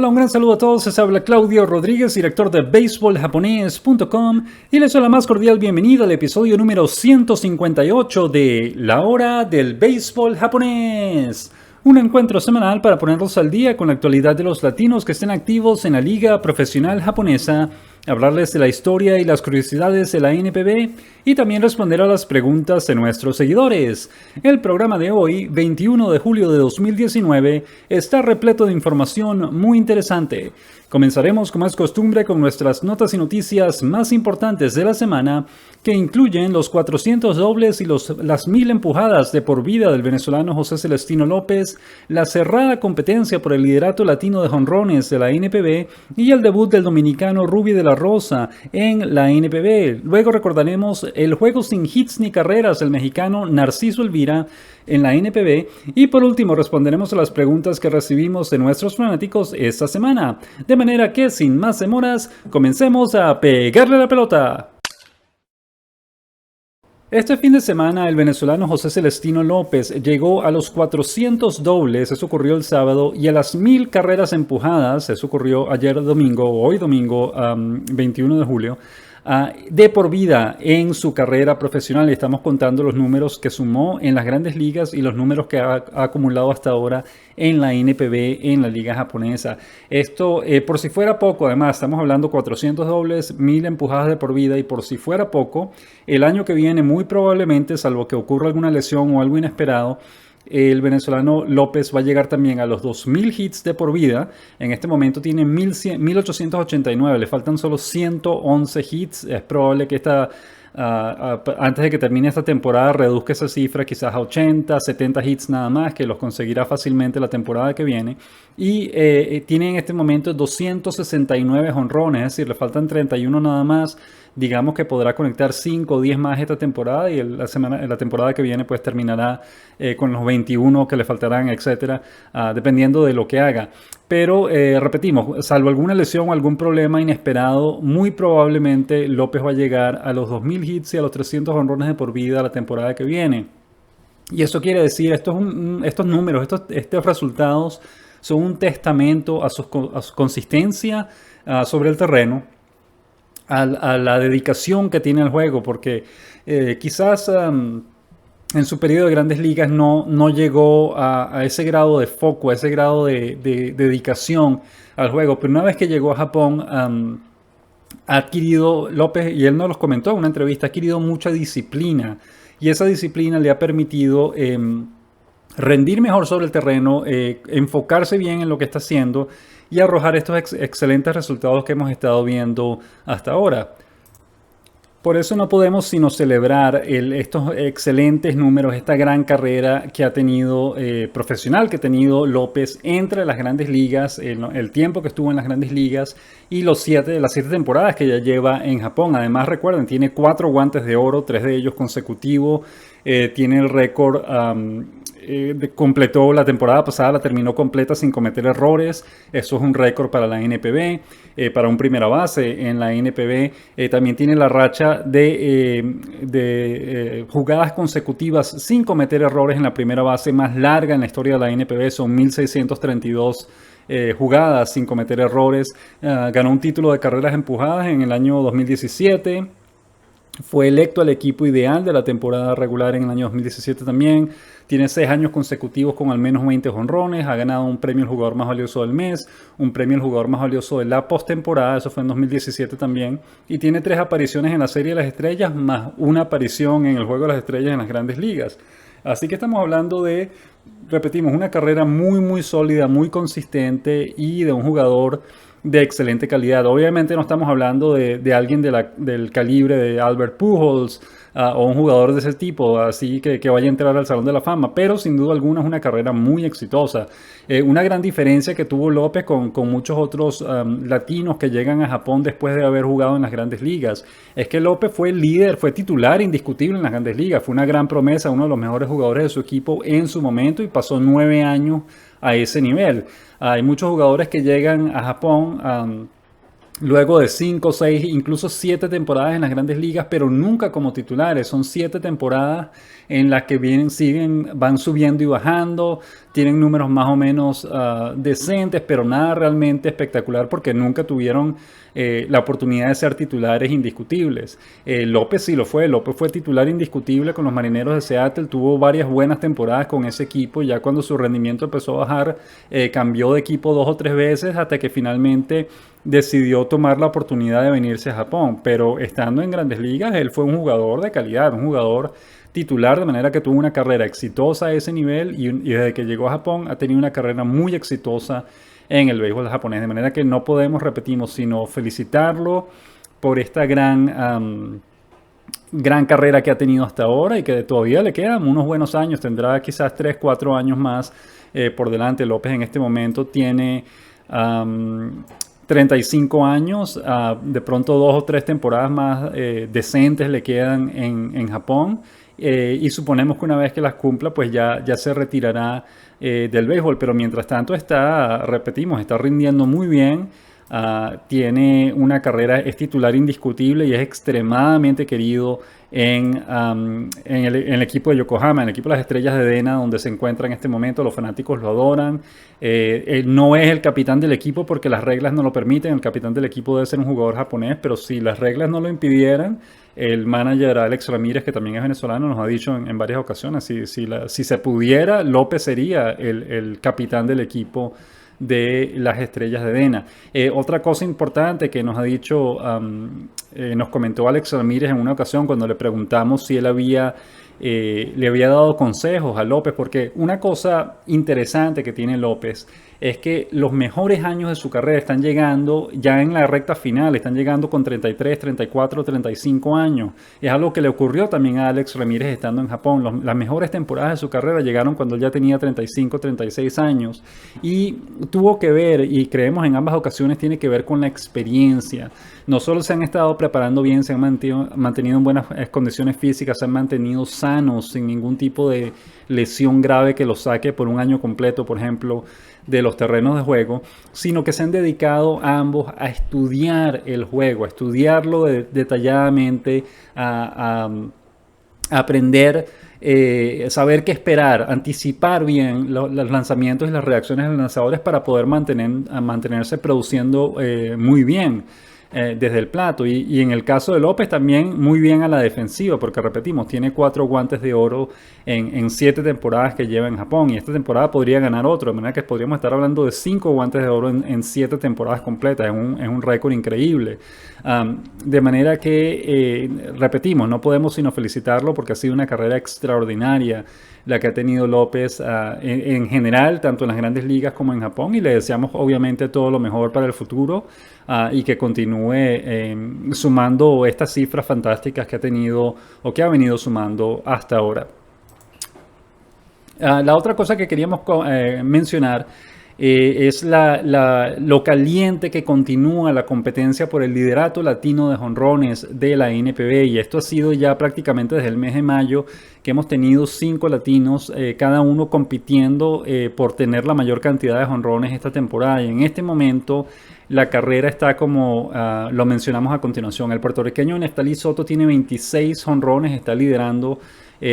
Hola, un gran saludo a todos. Les habla Claudio Rodríguez, director de BaseballJaponés.com, y les doy la más cordial bienvenida al episodio número 158 de La Hora del Béisbol Japonés. Un encuentro semanal para ponerlos al día con la actualidad de los latinos que estén activos en la Liga Profesional Japonesa, hablarles de la historia y las curiosidades de la NPB y también responder a las preguntas de nuestros seguidores. El programa de hoy, 21 de julio de 2019, está repleto de información muy interesante. Comenzaremos como es costumbre con nuestras notas y noticias más importantes de la semana, que incluyen los 400 dobles y las 1000 empujadas de por vida del venezolano José Celestino López, la cerrada competencia por el liderato latino de jonrones de la NPB y el debut del dominicano Rubí de la Rosa en la NPB. Luego recordaremos el juego sin hits ni carreras del mexicano Narciso Elvira en la NPB y por último responderemos a las preguntas que recibimos de nuestros fanáticos esta semana. De manera que sin más demoras, comencemos a pegarle la pelota. Este fin de semana, el venezolano José Celestino López llegó a los 400 dobles, eso ocurrió el sábado, y a las 1000 carreras empujadas, eso ocurrió ayer domingo, o hoy domingo, 21 de julio, de por vida en su carrera profesional. Y estamos contando los números que sumó en las grandes ligas y los números que ha acumulado hasta ahora en la NPB, en la liga japonesa. Esto, por si fuera poco, además, estamos hablando 400 dobles, 1000 empujadas de por vida, y por si fuera poco, el año que viene muy probablemente, salvo que ocurra alguna lesión o algo inesperado, el venezolano López va a llegar también a los 2000 hits de por vida. En este momento tiene 1889, le faltan solo 111 hits. Es probable que antes de que termine esta temporada reduzca esa cifra quizás a 80, 70 hits nada más, que los conseguirá fácilmente la temporada que viene. Y tiene en este momento 269 jonrones, es decir, le faltan 31 nada más. Digamos que podrá conectar 5 o 10 más esta temporada, y la temporada que viene pues terminará con los 21 que le faltarán, etcétera, dependiendo de lo que haga. Pero repetimos, salvo alguna lesión o algún problema inesperado, muy probablemente López va a llegar a los 2000 hits y a los 300 jonrones de por vida la temporada que viene. Y eso quiere decir, estos números, estos resultados son un testamento a su consistencia sobre el terreno, a la dedicación que tiene al juego, porque quizás en su periodo de grandes ligas no llegó a ese grado de foco, a ese grado de dedicación al juego, pero una vez que llegó a Japón, ha adquirido, López, y él nos los comentó en una entrevista, ha adquirido mucha disciplina, y esa disciplina le ha permitido rendir mejor sobre el terreno, enfocarse bien en lo que está haciendo y arrojar estos excelentes resultados que hemos estado viendo hasta ahora. Por eso no podemos sino celebrar estos excelentes números, esta gran carrera que ha tenido, profesional que ha tenido López entre las grandes ligas, el tiempo que estuvo en las grandes ligas y las 7 temporadas que ya lleva en Japón. Además, recuerden, tiene 4 guantes de oro, 3 de ellos consecutivos, tiene el récord, completó la temporada pasada, la terminó completa sin cometer errores. Eso es un récord para la NPB, para un primera base en la NPB. También tiene la racha de jugadas consecutivas sin cometer errores en la primera base más larga en la historia de la NPB. Son 1632 jugadas sin cometer errores. Ganó un título de carreras empujadas en el año 2017. Fue electo al equipo ideal de la temporada regular en el año 2017 también. Tiene 6 años consecutivos con al menos 20 jonrones. Ha ganado un premio al jugador más valioso del mes, un premio al jugador más valioso de la postemporada. Eso fue en 2017 también. Y tiene 3 apariciones en la Serie de las Estrellas, más una aparición en el Juego de las Estrellas en las Grandes Ligas. Así que estamos hablando de, repetimos, una carrera muy, muy sólida, muy consistente y de un jugador de excelente calidad. Obviamente no estamos hablando de alguien del calibre de Albert Pujols o un jugador de ese tipo, así que vaya a entrar al Salón de la Fama, pero sin duda alguna es una carrera muy exitosa. Una gran diferencia que tuvo López con muchos otros latinos que llegan a Japón después de haber jugado en las grandes ligas, es que López fue líder, fue titular indiscutible en las grandes ligas, fue una gran promesa, uno de los mejores jugadores de su equipo en su momento, y pasó 9 años a ese nivel. Hay muchos jugadores que llegan a Japón luego de 5, 6, incluso 7 temporadas en las grandes ligas, pero nunca como titulares. Son 7 temporadas en las que van subiendo y bajando, tienen números más o menos decentes, pero nada realmente espectacular porque nunca tuvieron la oportunidad de ser titulares indiscutibles. López sí lo fue, López fue titular indiscutible con los Marineros de Seattle, tuvo varias buenas temporadas con ese equipo, ya cuando su rendimiento empezó a bajar, cambió de equipo 2 o 3 veces hasta que finalmente decidió tomar la oportunidad de venirse a Japón, pero estando en Grandes Ligas, él fue un jugador de calidad, un jugador titular, de manera que tuvo una carrera exitosa a ese nivel y desde que llegó a Japón ha tenido una carrera muy exitosa en el béisbol japonés, de manera que no podemos, repetimos, sino felicitarlo por esta gran carrera que ha tenido hasta ahora y que todavía le quedan unos buenos años, tendrá quizás 3, 4 años más por delante. López en este momento tiene 35 años, de pronto 2 o 3 temporadas más decentes le quedan en Japón. Y suponemos que una vez que las cumpla, pues ya se retirará del béisbol. Pero mientras tanto está rindiendo muy bien. Tiene una carrera, es titular indiscutible y es extremadamente querido en el equipo de Yokohama, en el equipo de las Estrellas de Dena, donde se encuentra en este momento. Los fanáticos lo adoran. Él no es el capitán del equipo porque las reglas no lo permiten. El capitán del equipo debe ser un jugador japonés, pero si las reglas no lo impidieran, el manager Alex Ramírez, que también es venezolano, nos ha dicho en varias ocasiones, si se pudiera, López sería el capitán del equipo de las Estrellas de Dena. Otra cosa importante que nos ha dicho, nos comentó Alex Ramírez en una ocasión cuando le preguntamos si él le había dado consejos a López, porque una cosa interesante que tiene López es que los mejores años de su carrera están llegando ya en la recta final, están llegando con 33, 34, 35 años. Es algo que le ocurrió también a Alex Ramírez estando en Japón. Las mejores temporadas de su carrera llegaron cuando él ya tenía 35, 36 años. Y tuvo que ver, y creemos en ambas ocasiones, tiene que ver con la experiencia. No solo se han estado preparando bien, se han mantenido en buenas condiciones físicas, se han mantenido sanos, sin ningún tipo de lesión grave que los saque por un año completo, por ejemplo, de los terrenos de juego, sino que se han dedicado ambos a estudiar el juego, a estudiarlo detalladamente, a aprender, saber qué esperar, anticipar bien los lanzamientos y las reacciones de los lanzadores para poder mantenerse produciendo muy bien desde el plato. Y en el caso de López también muy bien a la defensiva, porque repetimos, tiene 4 guantes de oro en 7 temporadas que lleva en Japón, y esta temporada podría ganar otro, de manera que podríamos estar hablando de 5 guantes de oro en 7 temporadas completas. Es un récord increíble. De manera que, repetimos, no podemos sino felicitarlo porque ha sido una carrera extraordinaria la que ha tenido López en general, tanto en las grandes ligas como en Japón, y le deseamos obviamente todo lo mejor para el futuro y que continúe sumando estas cifras fantásticas que ha tenido o que ha venido sumando hasta ahora. La otra cosa que queríamos mencionar es lo caliente que continúa la competencia por el liderato latino de jonrones de la NPB, y esto ha sido ya prácticamente desde el mes de mayo, que hemos tenido 5 latinos, cada uno compitiendo por tener la mayor cantidad de jonrones esta temporada, y en este momento la carrera está como lo mencionamos a continuación. El puertorriqueño Neftalí Soto tiene 26 jonrones, está liderando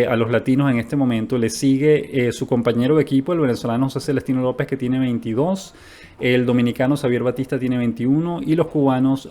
a los latinos en este momento. Le sigue su compañero de equipo, el venezolano José Celestino López, que tiene 22. El dominicano Xavier Batista tiene 21. Y los cubanos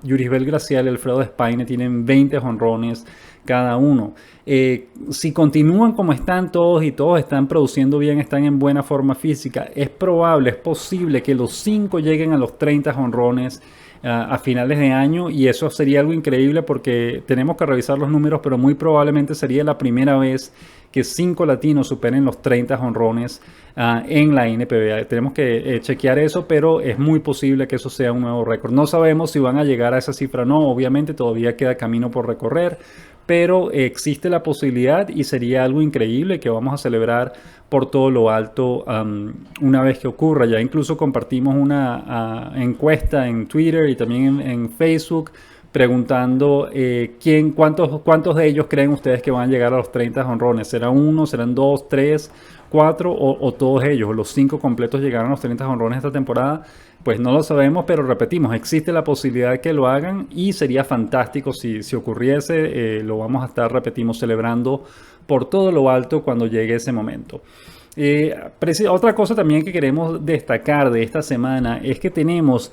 Yurisbel Gracial y Alfredo Despaine tienen 20 jonrones cada uno. Si continúan como están todos y todos están produciendo bien, están en buena forma física, es posible que los 5 lleguen a los 30 jonrones a finales de año, y eso sería algo increíble porque tenemos que revisar los números, pero muy probablemente sería la primera vez que 5 latinos superen los 30 jonrones en la NPB. Tenemos que chequear eso, pero es muy posible que eso sea un nuevo récord. No sabemos si van a llegar a esa cifra o no, obviamente todavía queda camino por recorrer, pero existe la posibilidad y sería algo increíble que vamos a celebrar por todo lo alto una vez que ocurra. Ya incluso compartimos una encuesta en Twitter y también en Facebook preguntando cuántos de ellos creen ustedes que van a llegar a los 30 jonrones. ¿Será uno, serán dos, tres, cuatro o todos ellos? ¿Los 5 completos llegaron a los 30 jonrones esta temporada? Pues no lo sabemos, pero repetimos, existe la posibilidad de que lo hagan y sería fantástico si ocurriese. Lo vamos a estar, repetimos, celebrando por todo lo alto cuando llegue ese momento. Otra cosa también que queremos destacar de esta semana es que tenemos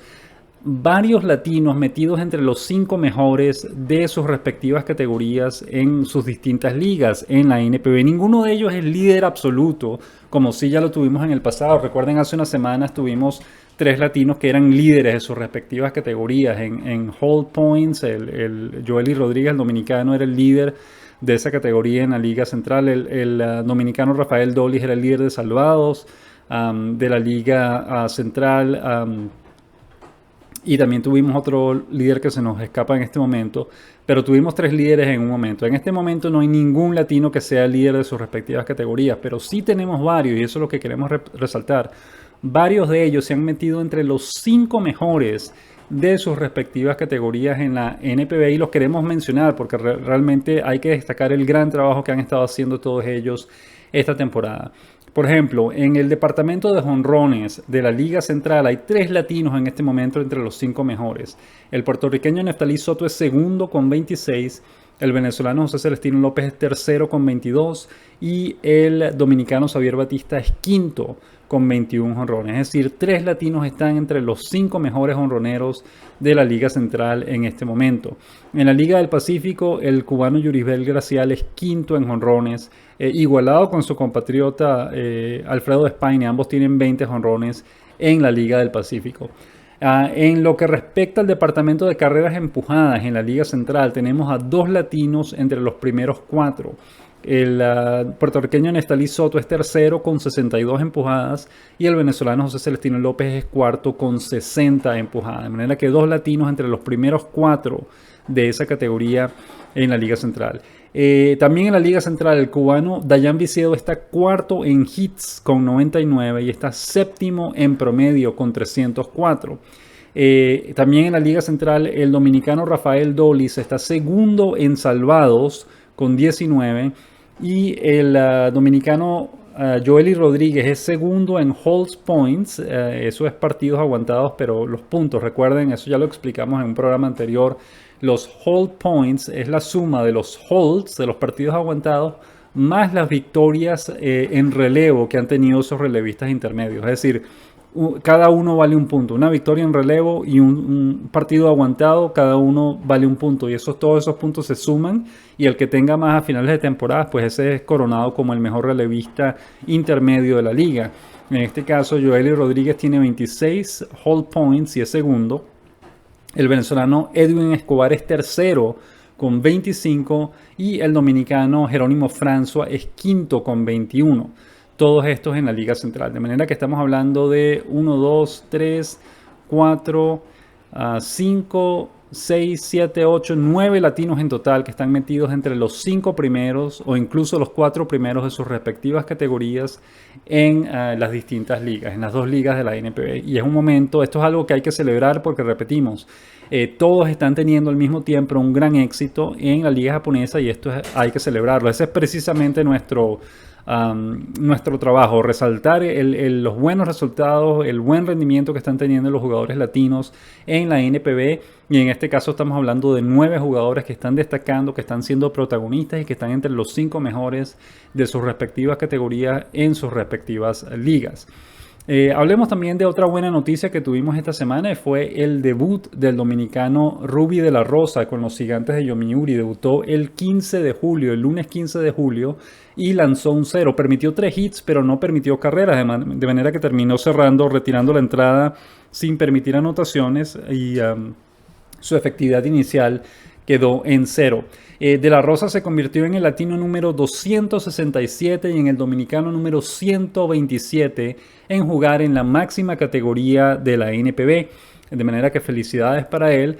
varios latinos metidos entre los 5 mejores de sus respectivas categorías en sus distintas ligas en la NPB. Ninguno de ellos es líder absoluto, como sí ya lo tuvimos en el pasado. Recuerden, hace unas semanas tuvimos 3 latinos que eran líderes de sus respectivas categorías. En hold points, el Joely Rodríguez, el dominicano, era el líder de esa categoría en la Liga Central. El dominicano Rafael Dolis era el líder de salvados de la Liga Central. Y también tuvimos otro líder que se nos escapa en este momento, pero tuvimos 3 líderes en un momento. En este momento no hay ningún latino que sea líder de sus respectivas categorías, pero sí tenemos varios, y eso es lo que queremos resaltar. Varios de ellos se han metido entre los 5 mejores de sus respectivas categorías en la NPB, y los queremos mencionar porque realmente hay que destacar el gran trabajo que han estado haciendo todos ellos esta temporada. Por ejemplo, en el departamento de jonrones de la Liga Central hay 3 latinos en este momento entre los 5 mejores. El puertorriqueño Neftalí Soto es segundo con 26, el venezolano José Celestino López es tercero con 22 y el dominicano Xavier Batista es quinto con 21 jonrones. Es decir, 3 latinos están entre los 5 mejores jonroneros de la Liga Central en este momento. En la Liga del Pacífico, el cubano Yuribel Gracial es quinto en jonrones, igualado con su compatriota Alfredo Espaine. Ambos tienen 20 jonrones en la Liga del Pacífico. En lo que respecta al departamento de carreras empujadas en la Liga Central, tenemos a 2 latinos entre los primeros 4. El puertorriqueño Neftalí Soto es tercero con 62 empujadas y el venezolano José Celestino López es cuarto con 60 empujadas. De manera que 2 latinos entre los primeros 4 de esa categoría en la Liga Central. También en la Liga Central el cubano Dayan Vicedo está cuarto en hits con 99 y está séptimo en promedio con 304. También en la Liga Central el dominicano Rafael Dolis está segundo en salvados con 19 y el dominicano Joely Rodríguez es segundo en holds points. Eso es partidos aguantados, pero los puntos, recuerden, eso ya lo explicamos en un programa anterior. Los hold points es la suma de los holds, de los partidos aguantados, más las victorias en relevo que han tenido esos relevistas intermedios. Es decir, cada uno vale un punto. Una victoria en relevo y un partido aguantado, cada uno vale un punto. Y todos esos puntos se suman. Y el que tenga más a finales de temporada, pues ese es coronado como el mejor relevista intermedio de la liga. En este caso, Joely Rodríguez tiene 26 hold points y es segundo. El venezolano Edwin Escobar es tercero con 25 y el dominicano Jerónimo François es quinto con 21. Todos estos en la Liga Central. De manera que estamos hablando de 1, 2, 3, 4, 5, 6, 7, 8, 9 latinos en total que están metidos entre los 5 primeros o incluso los 4 primeros de sus respectivas categorías en las distintas ligas, en las 2 ligas de la NPB. Y es un momento, esto es algo que hay que celebrar porque repetimos, todos están teniendo al mismo tiempo un gran éxito en la liga japonesa y esto hay que celebrarlo. Ese es precisamente nuestro trabajo, resaltar los buenos resultados, el buen rendimiento que están teniendo los jugadores latinos en la NPB, y en este caso estamos hablando de 9 jugadores que están destacando, que están siendo protagonistas y que están entre los 5 mejores de sus respectivas categorías en sus respectivas ligas. Hablemos también de otra buena noticia que tuvimos esta semana y fue el debut del dominicano Ruby de la Rosa con los Gigantes de Yomiuri. Debutó el 15 de julio, el lunes 15 de julio, y lanzó un 0. Permitió 3 hits, pero no permitió carreras, de manera que terminó retirando la entrada sin permitir anotaciones y su efectividad inicial quedó en 0. De la Rosa se convirtió en el latino número 267 y en el dominicano número 127 en jugar en la máxima categoría de la NPB. de manera que felicidades para él.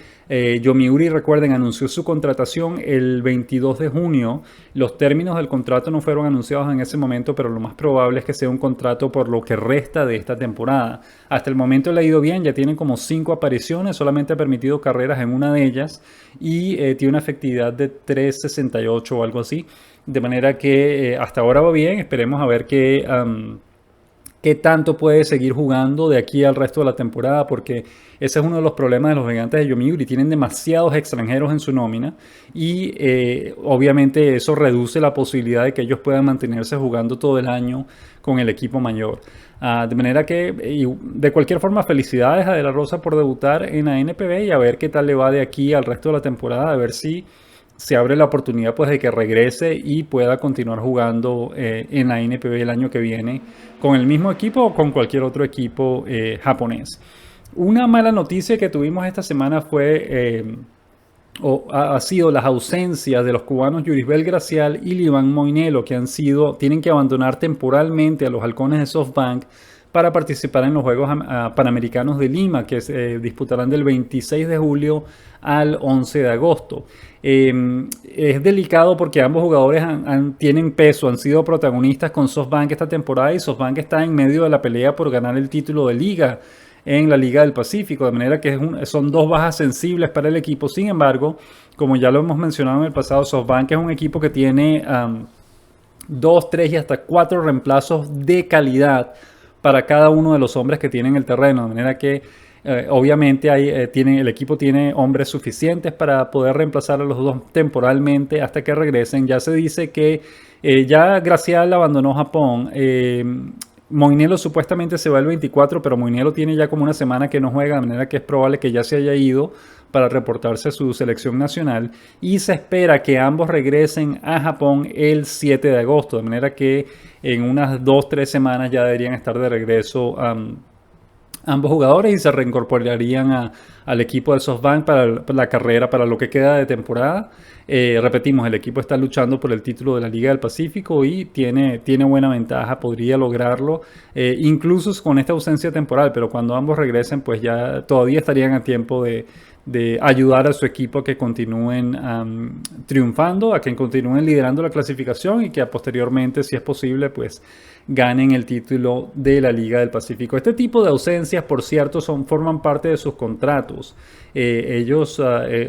Yomiuri, recuerden, anunció su contratación el 22 de junio. Los términos del contrato no fueron anunciados en ese momento, pero lo más probable es que sea un contrato por lo que resta de esta temporada. Hasta el momento le ha ido bien, ya tienen como 5 apariciones, solamente ha permitido carreras en una de ellas y tiene una efectividad de 3.68 o algo así. De manera que hasta ahora va bien, esperemos a ver qué tanto puede seguir jugando de aquí al resto de la temporada, porque ese es uno de los problemas de los Gigantes de Yomiuri. Tienen demasiados extranjeros en su nómina y obviamente eso reduce la posibilidad de que ellos puedan mantenerse jugando todo el año con el equipo mayor. De manera que, de cualquier forma, felicidades a De La Rosa por debutar en la NPB y a ver qué tal le va de aquí al resto de la temporada, a ver si se abre la oportunidad pues de que regrese y pueda continuar jugando en la NPB el año que viene con el mismo equipo o con cualquier otro equipo japonés. Una mala noticia que tuvimos esta semana fue ha sido las ausencias de los cubanos Yuribel Gracial y Liván Moinelo, que tienen que abandonar temporalmente a los Halcones de SoftBank para participar en los Juegos Panamericanos de Lima, que se disputarán del 26 de julio al 11 de agosto. Es delicado porque ambos jugadores tienen peso, han sido protagonistas con SoftBank esta temporada y SoftBank está en medio de la pelea por ganar el título de liga en la Liga del Pacífico, de manera que son 2 bajas sensibles para el equipo. Sin embargo, como ya lo hemos mencionado en el pasado, SoftBank es un equipo que tiene 2, 3 y hasta 4 reemplazos de calidad para cada uno de los hombres que tienen el terreno, de manera que obviamente el equipo tiene hombres suficientes para poder reemplazar a los dos temporalmente hasta que regresen. Ya se dice que ya Gracial abandonó Japón. Moinelo supuestamente se va el 24, pero Moinelo tiene ya como una semana que no juega, de manera que es probable que ya se haya ido para reportarse a su selección nacional y se espera que ambos regresen a Japón el 7 de agosto, de manera que en unas 2-3 semanas ya deberían estar de regreso ambos jugadores y se reincorporarían al equipo de SoftBank para la carrera, para lo que queda de temporada. Repetimos, el equipo está luchando por el título de la Liga del Pacífico y tiene buena ventaja, podría lograrlo, incluso con esta ausencia temporal, pero cuando ambos regresen, pues ya todavía estarían a tiempo de ayudar a su equipo a que continúen triunfando, a que continúen liderando la clasificación y que posteriormente, si es posible, pues ganen el título de la Liga del Pacífico. Este tipo de ausencias, por cierto, forman parte de sus contratos. Ellos,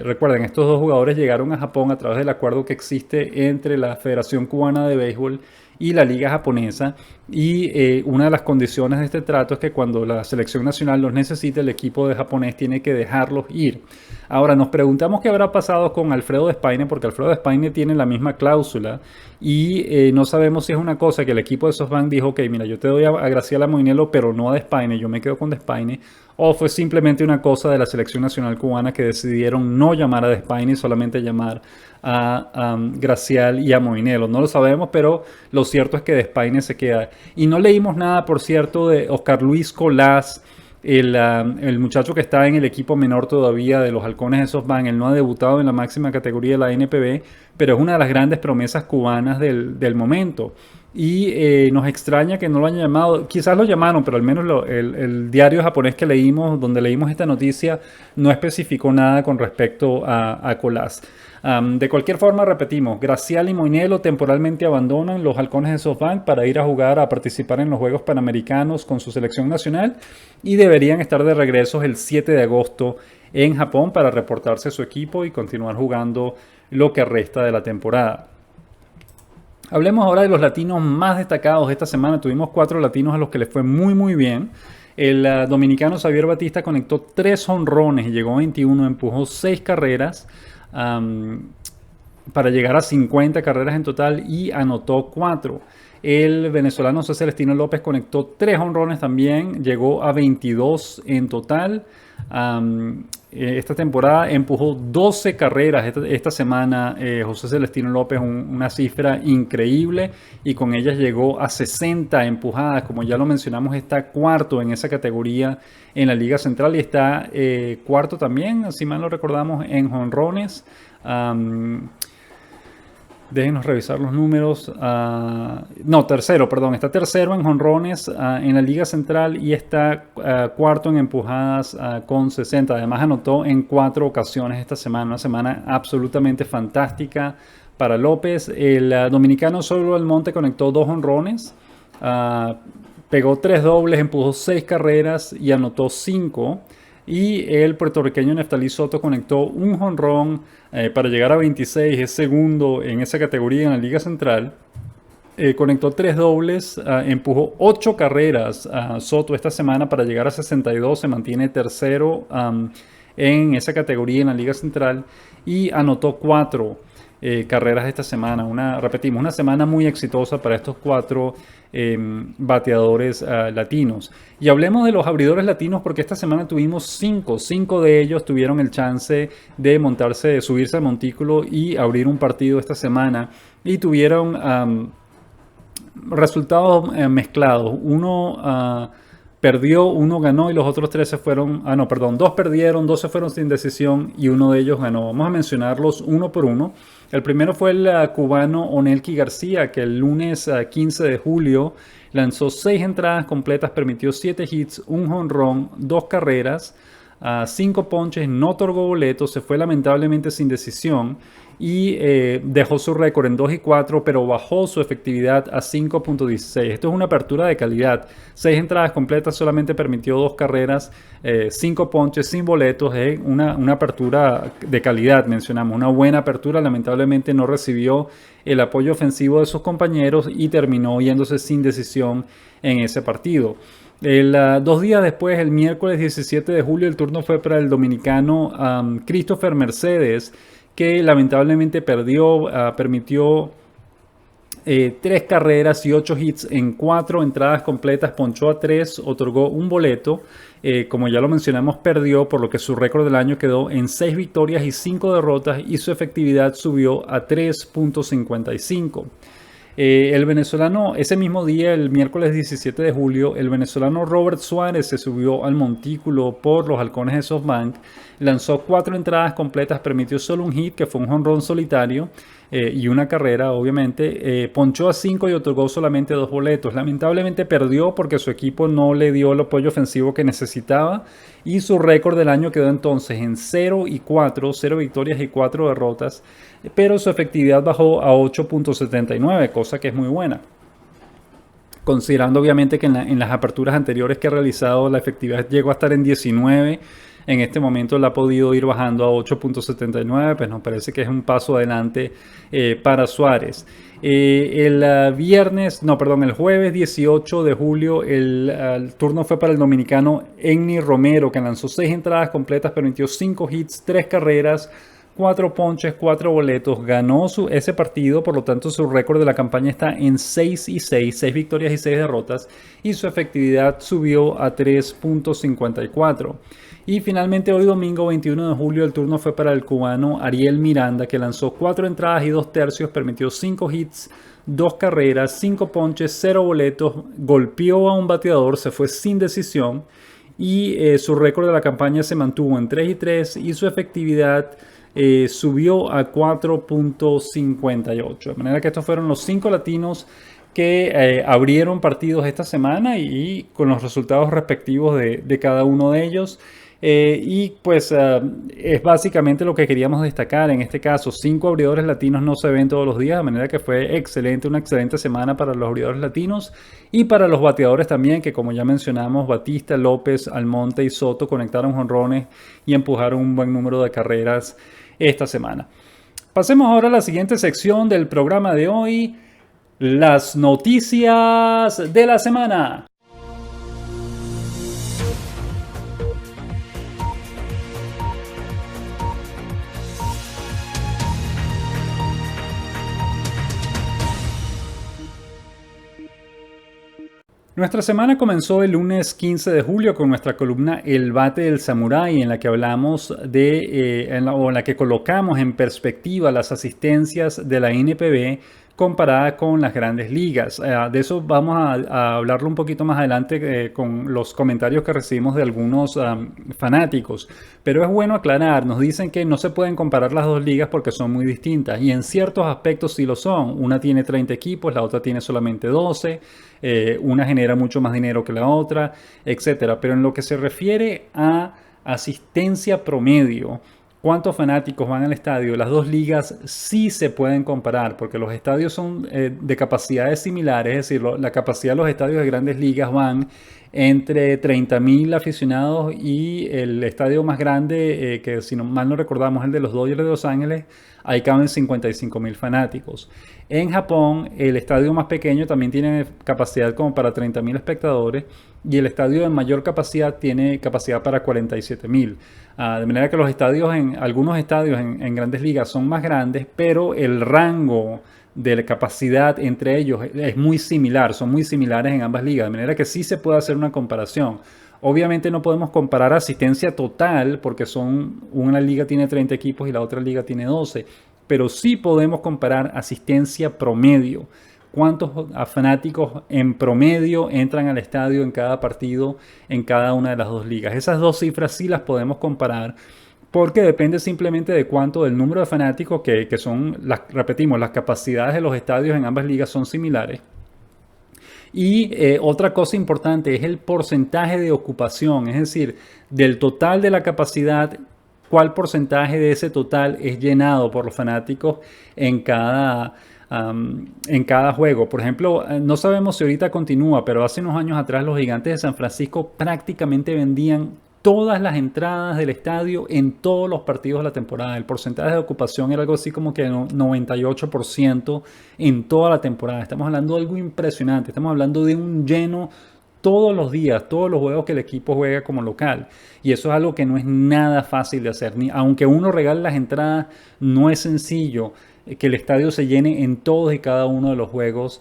recuerden, estos dos jugadores llegaron a Japón a través del acuerdo que existe entre la Federación Cubana de Béisbol y la Liga Japonesa, y una de las condiciones de este trato es que cuando la selección nacional los necesite, el equipo de japonés tiene que dejarlos ir. Ahora nos preguntamos qué habrá pasado con Alfredo Despaine, porque Alfredo Despaine tiene la misma cláusula y no sabemos si es una cosa que el equipo de SoftBank dijo, ok, mira, yo te doy a Graciela Moinelo, pero no a Despaine, yo me quedo con Despaine, o fue simplemente una cosa de la selección nacional cubana que decidieron no llamar a Despaine y solamente llamar a Gracial y a Moinelo. No lo sabemos, pero lo cierto es que Despaine se queda. Y no leímos nada, por cierto, de Oscar Luis Colás, el muchacho que está en el equipo menor todavía de los Halcones de SoftBank. Él no ha debutado en la máxima categoría de la NPB, pero es una de las grandes promesas cubanas del momento. Y nos extraña que no lo hayan llamado. Quizás lo llamaron, pero al menos el diario japonés que leímos, donde leímos esta noticia, no especificó nada con respecto a Colás. De cualquier forma, repetimos, Gracial y Moinelo temporalmente abandonan los Halcones de SoftBank para ir a participar en los Juegos Panamericanos con su selección nacional y deberían estar de regreso el 7 de agosto en Japón para reportarse a su equipo y continuar jugando lo que resta de la temporada. Hablemos ahora de los latinos más destacados esta semana. Tuvimos 4 latinos a los que les fue muy bien. El dominicano Xavier Batista conectó 3 jonrones y llegó a 21, empujó 6 carreras para llegar a 50 carreras en total y anotó 4. El venezolano José Celestino López conectó 3 jonrones también, llegó a 22 en total. Esta temporada empujó 12 carreras esta semana José Celestino López, una cifra increíble, y con ellas llegó a 60 empujadas. Como ya lo mencionamos, está cuarto en esa categoría en la Liga Central y está cuarto también, si mal lo recordamos, en jonrones. Déjenos revisar los números. No, tercero, perdón. Está tercero en jonrones en la Liga Central y está cuarto en empujadas con 60. Además anotó en 4 ocasiones esta semana. Una semana absolutamente fantástica para López. El dominicano Zoilo Almonte conectó 2 jonrones. Pegó 3 dobles, empujó 6 carreras y anotó 5. Y el puertorriqueño Neftalí Soto conectó un jonrón para llegar a 26, es segundo en esa categoría en la Liga Central. Conectó 3 dobles, empujó 8 carreras a Soto esta semana para llegar a 62, se mantiene tercero en esa categoría en la Liga Central y anotó 4 carreras esta semana. Repetimos, una semana muy exitosa para estos 4 bateadores latinos. Y hablemos de los abridores latinos porque esta semana tuvimos 5 de ellos tuvieron el chance de subirse al montículo y abrir un partido esta semana y tuvieron resultados mezclados. Uno perdió, uno ganó y los otros 3 se fueron. Perdón, 2 perdieron, 2 se fueron sin decisión y uno de ellos ganó. Vamos a mencionarlos uno por uno. El primero fue el cubano Onelki García, que el lunes 15 de julio lanzó 6 entradas completas, permitió 7 hits, un jonrón, 2 carreras, 5 ponches, no otorgó boletos, se fue lamentablemente sin decisión y dejó su récord en 2-4, pero bajó su efectividad a 5.16. Esto es una apertura de calidad. 6 entradas completas, solamente permitió 2 carreras, 5 ponches, sin boletos. Una apertura de calidad, mencionamos. Una buena apertura. Lamentablemente no recibió el apoyo ofensivo de sus compañeros y terminó yéndose sin decisión en ese partido. 2 días después, el miércoles 17 de julio, el turno fue para el dominicano Christopher Mercedes, que lamentablemente permitió 3 carreras y 8 hits en 4 entradas completas, ponchó a 3, otorgó un boleto. Como ya lo mencionamos, perdió, por lo que su récord del año quedó en 6 victorias y 5 derrotas y su efectividad subió a 3.55. El venezolano, ese mismo día, el miércoles 17 de julio, el venezolano Robert Suárez se subió al montículo por los Halcones de SoftBank, lanzó 4 entradas completas, permitió solo un hit, que fue un jonrón solitario, y una carrera, obviamente. Ponchó a 5 y otorgó solamente 2 boletos. Lamentablemente perdió porque su equipo no le dio el apoyo ofensivo que necesitaba y su récord del año quedó entonces en 0-4, 0 victorias y 4 derrotas, pero su efectividad bajó a 8.79, cosa que es muy buena. Considerando obviamente que en las aperturas anteriores que ha realizado la efectividad llegó a estar en 19, en este momento la ha podido ir bajando a 8.79, pues nos parece que es un paso adelante para Suárez. El jueves 18 de julio el turno fue para el dominicano Enny Romero, que lanzó 6 entradas completas, permitió 5 hits, 3 carreras, 4 ponches, 4 boletos, ganó ese partido, por lo tanto su récord de la campaña está en 6-6, 6 victorias y 6 derrotas, y su efectividad subió a 3.54. Y finalmente hoy domingo 21 de julio el turno fue para el cubano Ariel Miranda, que lanzó 4 entradas y 2 tercios, permitió 5 hits, 2 carreras, 5 ponches, 0 boletos, golpeó a un bateador, se fue sin decisión y su récord de la campaña se mantuvo en 3-3 y su efectividad subió a 4.58. De manera que estos fueron los 5 latinos que abrieron partidos esta semana y con los resultados respectivos de cada uno de ellos. Y pues es básicamente lo que queríamos destacar. En este caso, 5 abridores latinos no se ven todos los días, de manera que fue una excelente semana para los abridores latinos y para los bateadores también, que como ya mencionamos, Batista, López, Almonte y Soto conectaron jonrones y empujaron un buen número de carreras esta semana. Pasemos ahora a la siguiente sección del programa de hoy, las noticias de la semana. Nuestra semana comenzó el lunes 15 de julio con nuestra columna El Bate del Samurái, en la que hablamos en la que colocamos en perspectiva las asistencias de la NPB comparada con las grandes ligas. De eso vamos a hablarlo un poquito más adelante con los comentarios que recibimos de algunos fanáticos. Pero es bueno aclarar, nos dicen que no se pueden comparar las dos ligas porque son muy distintas y en ciertos aspectos sí lo son. Una tiene 30 equipos, la otra tiene solamente 12, una genera mucho más dinero que la otra, etcétera. Pero en lo que se refiere a asistencia promedio, ¿cuántos fanáticos van al estadio? Las dos ligas sí se pueden comparar porque los estadios son de capacidades similares, es decir, la capacidad de los estadios de grandes ligas van entre 30.000 aficionados y el estadio más grande, que si no, mal no recordamos, el de los Dodgers de Los Ángeles, ahí caben 55.000 fanáticos. En Japón, el estadio más pequeño también tiene capacidad como para 30.000 espectadores y el estadio de mayor capacidad tiene capacidad para 47.000. De manera que algunos estadios en grandes ligas son más grandes, pero el rango de la capacidad entre ellos es muy similar, son muy similares en ambas ligas, de manera que sí se puede hacer una comparación. Obviamente no podemos comparar asistencia total porque una liga tiene 30 equipos y la otra liga tiene 12, pero sí podemos comparar asistencia promedio. ¿Cuántos fanáticos en promedio entran al estadio en cada partido en cada una de las dos ligas? Esas dos cifras sí las podemos comparar porque depende simplemente de cuánto del número de fanáticos que son, repetimos, las capacidades de los estadios en ambas ligas son similares. Y otra cosa importante es el porcentaje de ocupación, es decir, del total de la capacidad, cuál porcentaje de ese total es llenado por los fanáticos en cada juego. Por ejemplo, no sabemos si ahorita continúa, pero hace unos años atrás los Gigantes de San Francisco prácticamente vendían todas las entradas del estadio en todos los partidos de la temporada. El porcentaje de ocupación era algo así como que 98% en toda la temporada. Estamos hablando de algo impresionante. Estamos hablando de un lleno todos los días, todos los juegos que el equipo juega como local. Y eso es algo que no es nada fácil de hacer. Aunque uno regale las entradas, no es sencillo que el estadio se llene en todos y cada uno de los juegos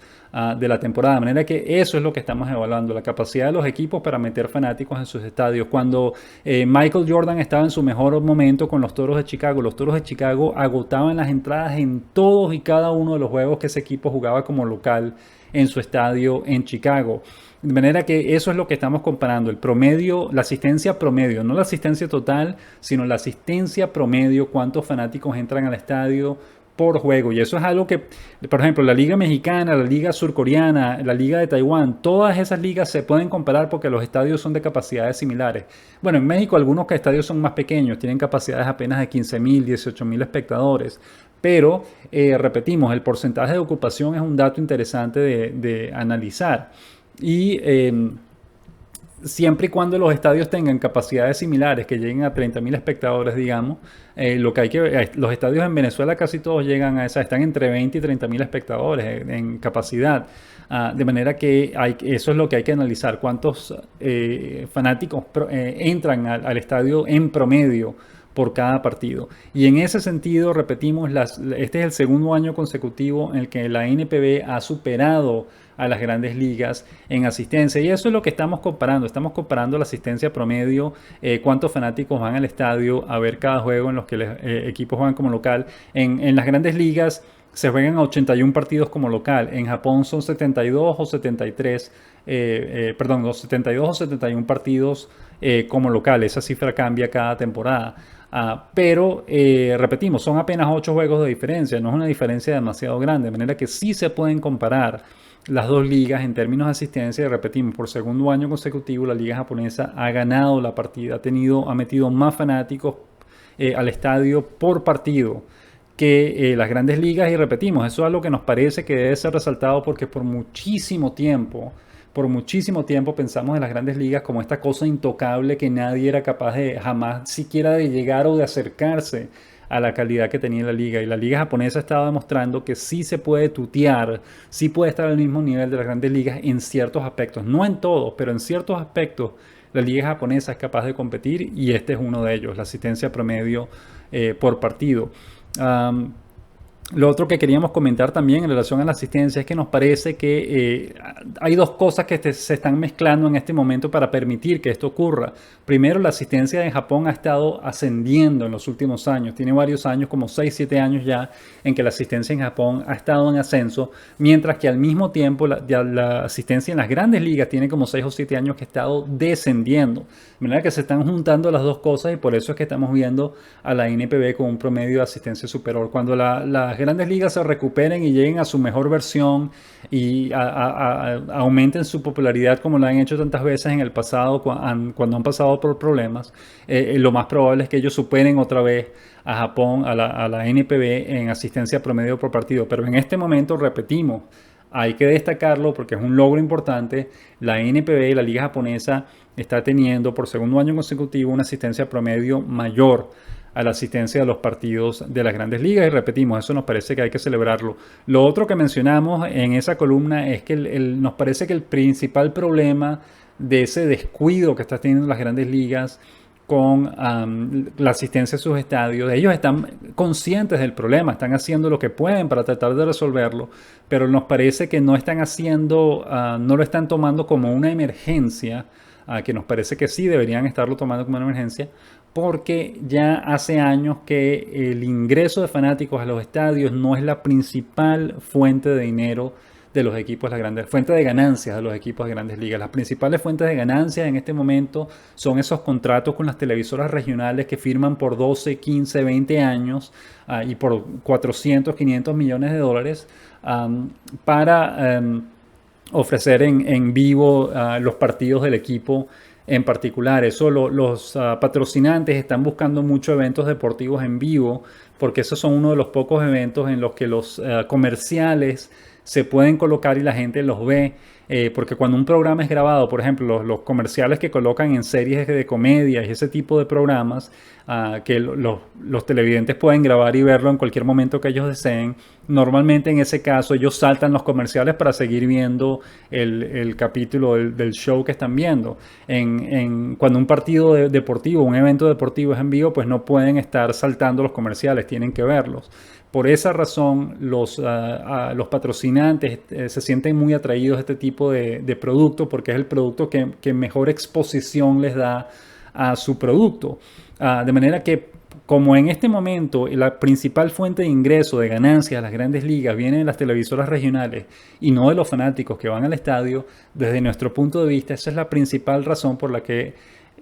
de la temporada. De manera que eso es lo que estamos evaluando, la capacidad de los equipos para meter fanáticos en sus estadios. Cuando Michael Jordan estaba en su mejor momento con los Toros de Chicago agotaban las entradas en todos y cada uno de los juegos que ese equipo jugaba como local en su estadio en Chicago. De manera que eso es lo que estamos comparando, el promedio, la asistencia promedio, no la asistencia total, sino la asistencia promedio, cuántos fanáticos entran al estadio por juego. Y eso es algo que, por ejemplo, la Liga Mexicana, la Liga Surcoreana, la Liga de Taiwán, todas esas ligas se pueden comparar porque los estadios son de capacidades similares. Bueno, en México algunos estadios son más pequeños, tienen capacidades apenas de 15.000, 18.000 espectadores. Pero, repetimos, el porcentaje de ocupación es un dato interesante de analizar. Y siempre y cuando los estadios tengan capacidades similares, que lleguen a 30.000 espectadores, digamos, los estadios en Venezuela casi todos llegan a están entre 20 y 30.000 espectadores en capacidad. De manera que eso es lo que hay que analizar, cuántos fanáticos entran al estadio en promedio por cada partido. Y en ese sentido, repetimos, este es el segundo año consecutivo en el que la NPB ha superado a las grandes ligas en asistencia. Y eso es lo que estamos comparando. Estamos comparando la asistencia promedio, cuántos fanáticos van al estadio a ver cada juego en los que los equipos juegan como local. En las grandes ligas se juegan a 81 partidos como local. En Japón son 72 o 73, perdón, 72 o 71 partidos como local. Esa cifra cambia cada temporada. Pero repetimos, son apenas 8 juegos de diferencia, no es una diferencia demasiado grande, de manera que sí se pueden comparar las dos ligas en términos de asistencia. Y repetimos, por segundo año consecutivo la liga japonesa ha ganado la partida, ha metido más fanáticos al estadio por partido que las grandes ligas. Y repetimos, eso es algo que nos parece que debe ser resaltado porque por muchísimo tiempo pensamos en las grandes ligas como esta cosa intocable que nadie era capaz de jamás siquiera de llegar o de acercarse a la calidad que tenía la liga. Y la liga japonesa estaba demostrando que sí se puede tutear, sí puede estar al mismo nivel de las grandes ligas en ciertos aspectos, no en todos, pero en ciertos aspectos la liga japonesa es capaz de competir y este es uno de ellos, la asistencia promedio por partido. Lo otro que queríamos comentar también en relación a la asistencia es que nos parece que hay dos cosas que se están mezclando en este momento para permitir que esto ocurra. Primero, la asistencia en Japón ha estado ascendiendo en los últimos años. Tiene varios años, como 6, 7 años ya, en que la asistencia en Japón ha estado en ascenso, mientras que al mismo tiempo la asistencia en las grandes ligas tiene como 6 o 7 años que ha estado descendiendo. De manera que se están juntando las dos cosas y por eso es que estamos viendo a la NPB con un promedio de asistencia superior. Cuando las grandes ligas se recuperen y lleguen a su mejor versión y aumenten su popularidad como lo han hecho tantas veces en el pasado cuando han pasado por problemas, lo más probable es que ellos superen otra vez a Japón, a la NPB en asistencia promedio por partido. Pero en este momento, repetimos, hay que destacarlo porque es un logro importante. La NPB, la liga japonesa, está teniendo por segundo año consecutivo una asistencia promedio mayor a la asistencia de los partidos de las grandes ligas y repetimos, eso nos parece que hay que celebrarlo. Lo otro que mencionamos en esa columna es que nos parece que el principal problema de ese descuido que está teniendo las grandes ligas con la asistencia a sus estadios, ellos están conscientes del problema, están haciendo lo que pueden para tratar de resolverlo, pero nos parece que no están haciendo, no lo están tomando como una emergencia, que nos parece que sí deberían estarlo tomando como una emergencia, porque ya hace años que el ingreso de fanáticos a los estadios no es la principal fuente de dinero de los equipos de las grandes, fuente de ganancias de los equipos de grandes ligas. Las principales fuentes de ganancias en este momento son esos contratos con las televisoras regionales que firman por 12, 15, 20 años y por 400, 500 millones de dólares para ofrecer en vivo los partidos del equipo en particular. Eso los patrocinantes están buscando mucho eventos deportivos en vivo porque esos son uno de los pocos eventos en los que los comerciales se pueden colocar y la gente los ve. Porque cuando un programa es grabado, por ejemplo, los comerciales que colocan en series de comedia y ese tipo de programas, que los televidentes pueden grabar y verlo en cualquier momento que ellos deseen, normalmente en ese caso ellos saltan los comerciales para seguir viendo el capítulo del show que están viendo. Cuando un partido deportivo, un evento deportivo es en vivo, pues no pueden estar saltando los comerciales, tienen que verlos. Por esa razón, los patrocinantes se sienten muy atraídos a este tipo de producto porque es el producto que mejor exposición les da a su producto. De manera que, como en este momento la principal fuente de ingreso, de ganancias de las grandes ligas viene de las televisoras regionales y no de los fanáticos que van al estadio, desde nuestro punto de vista, esa es la principal razón por la que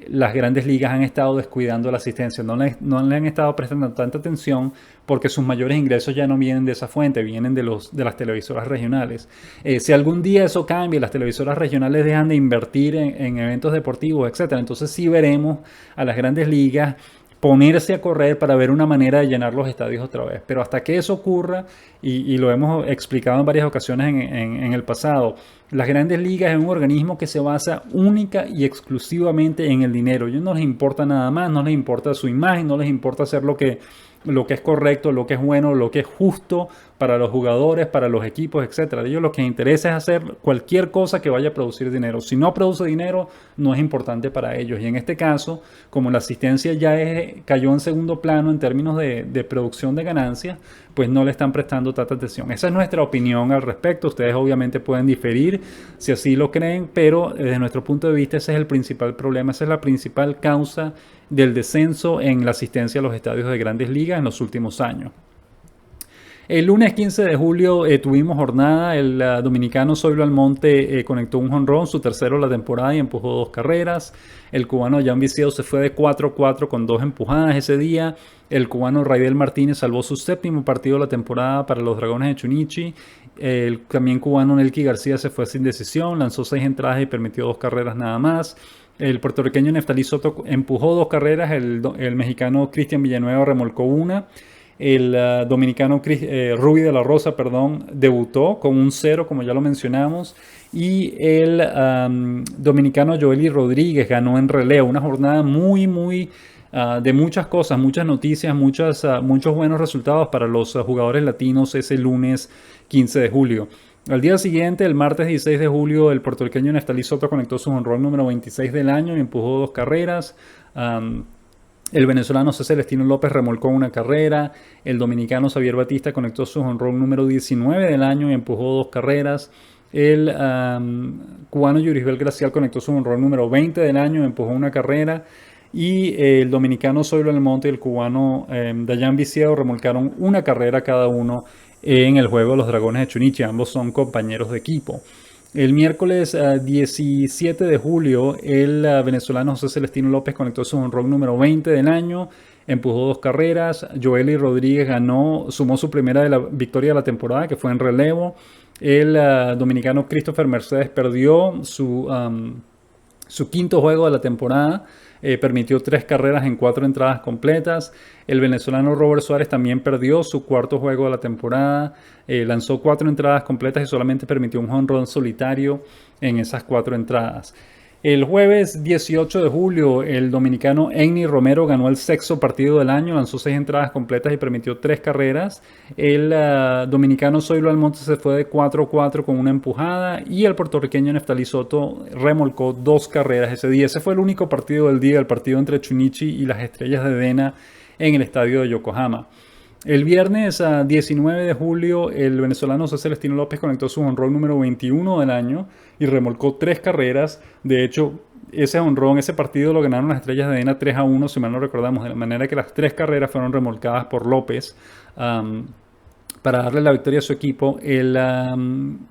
las grandes ligas han estado descuidando la asistencia, no le han estado prestando tanta atención porque sus mayores ingresos ya no vienen de esa fuente, vienen de las televisoras regionales. Si algún día eso cambia, las televisoras regionales dejan de invertir en eventos deportivos, etcétera, entonces sí veremos a las grandes ligas ponerse a correr para ver una manera de llenar los estadios otra vez. Pero hasta que eso ocurra, y lo hemos explicado en varias ocasiones en el pasado, las grandes ligas es un organismo que se basa única y exclusivamente en el dinero. A ellos no les importa nada más, no les importa su imagen, no les importa hacer lo que es correcto, lo que es bueno, lo que es justo para los jugadores, para los equipos, etcétera. A ellos lo que les interesa es hacer cualquier cosa que vaya a producir dinero. Si no produce dinero, no es importante para ellos. Y en este caso, como la asistencia ya cayó en segundo plano en términos de producción de ganancias, pues no le están prestando tanta atención. Esa es nuestra opinión al respecto. Ustedes obviamente pueden diferir si así lo creen, pero desde nuestro punto de vista ese es el principal problema, esa es la principal causa del descenso en la asistencia a los estadios de grandes ligas en los últimos años. El lunes 15 de julio tuvimos jornada, el dominicano Zoilo Almonte conectó un jonrón, su tercero de la temporada y empujó 2 carreras. El cubano Jan Vicedo se fue de 4-4 con 2 empujadas ese día. El cubano Raidel Martínez salvó su séptimo partido de la temporada para los Dragones de Chunichi. El también cubano Nelky García se fue sin decisión, lanzó 6 entradas y permitió 2 carreras nada más. El puertorriqueño Neftalí Soto empujó 2 carreras, el mexicano Cristian Villanueva remolcó 1. El dominicano Ruby de la Rosa, debutó con un 0, como ya lo mencionamos. Y el dominicano Joely Rodríguez ganó en relevo. Una jornada muy de muchas cosas, muchas noticias, muchos buenos resultados para los jugadores latinos ese lunes 15 de julio. Al día siguiente, el martes 16 de julio, el puertorriqueño Neftalí Soto conectó su jonrón número 26 del año y empujó 2 carreras. El venezolano José Celestino López remolcó una carrera. El dominicano Xavier Batista conectó su jonrón número 19 del año y empujó 2 carreras. El cubano Yurisbel Gracial conectó su jonrón número 20 del año y empujó una carrera. Y el dominicano Zoilo Almonte y el cubano Dayan Viciado remolcaron una carrera cada uno en el juego de los Dragones de Chunichi. Ambos son compañeros de equipo. El miércoles 17 de julio, el venezolano José Celestino López conectó su jonrón número 20 del año, empujó 2 carreras. Joely Rodríguez sumó su primera victoria de la temporada, que fue en relevo. El dominicano Christopher Mercedes perdió su quinto juego de la temporada. Permitió 3 carreras en 4 entradas completas. El venezolano Robert Suárez también perdió su cuarto juego de la temporada. Lanzó 4 entradas completas y solamente permitió un jonrón solitario en esas 4 entradas. El jueves 18 de julio, el dominicano Enny Romero ganó el 6º partido del año, lanzó 6 entradas completas y permitió 3 carreras. El dominicano Zoilo Almonte se fue de 4-4 con una empujada y el puertorriqueño Neftali Soto remolcó 2 carreras ese día. Ese fue el único partido del día, el partido entre Chunichi y las Estrellas de Dena en el estadio de Yokohama. El viernes 19 de julio, el venezolano José Celestino López conectó su jonrón número 21 del año y remolcó 3 carreras. De hecho, ese partido lo ganaron las Estrellas de Dena 3-1, si mal no recordamos, de la manera que las 3 carreras fueron remolcadas por López para darle la victoria a su equipo. El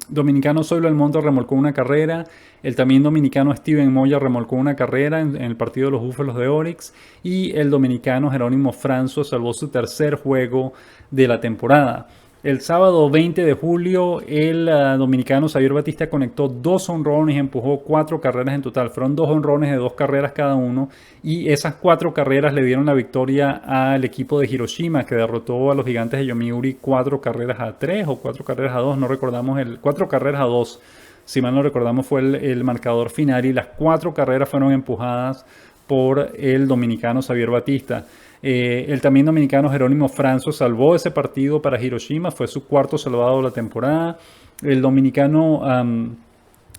dominicano Zoilo Almonte remolcó una carrera. El también dominicano Steven Moya remolcó una carrera en el partido de los Búfalos de Orix. Y el dominicano Jerónimo Franzo salvó su tercer juego de la temporada. El sábado 20 de julio, el dominicano Xavier Batista conectó 2 jonrones y empujó 4 carreras en total. Fueron 2 jonrones de 2 carreras cada uno. Y esas 4 carreras le dieron la victoria al equipo de Hiroshima, que derrotó a los Gigantes de Yomiuri 4 carreras a 3 o 4 carreras a 2. No recordamos 4 carreras a 2. Si mal no recordamos, fue el marcador final. Y las 4 carreras fueron empujadas por el dominicano Xavier Batista. El también dominicano Jerónimo Franzo salvó ese partido para Hiroshima, fue su cuarto salvado de la temporada. El dominicano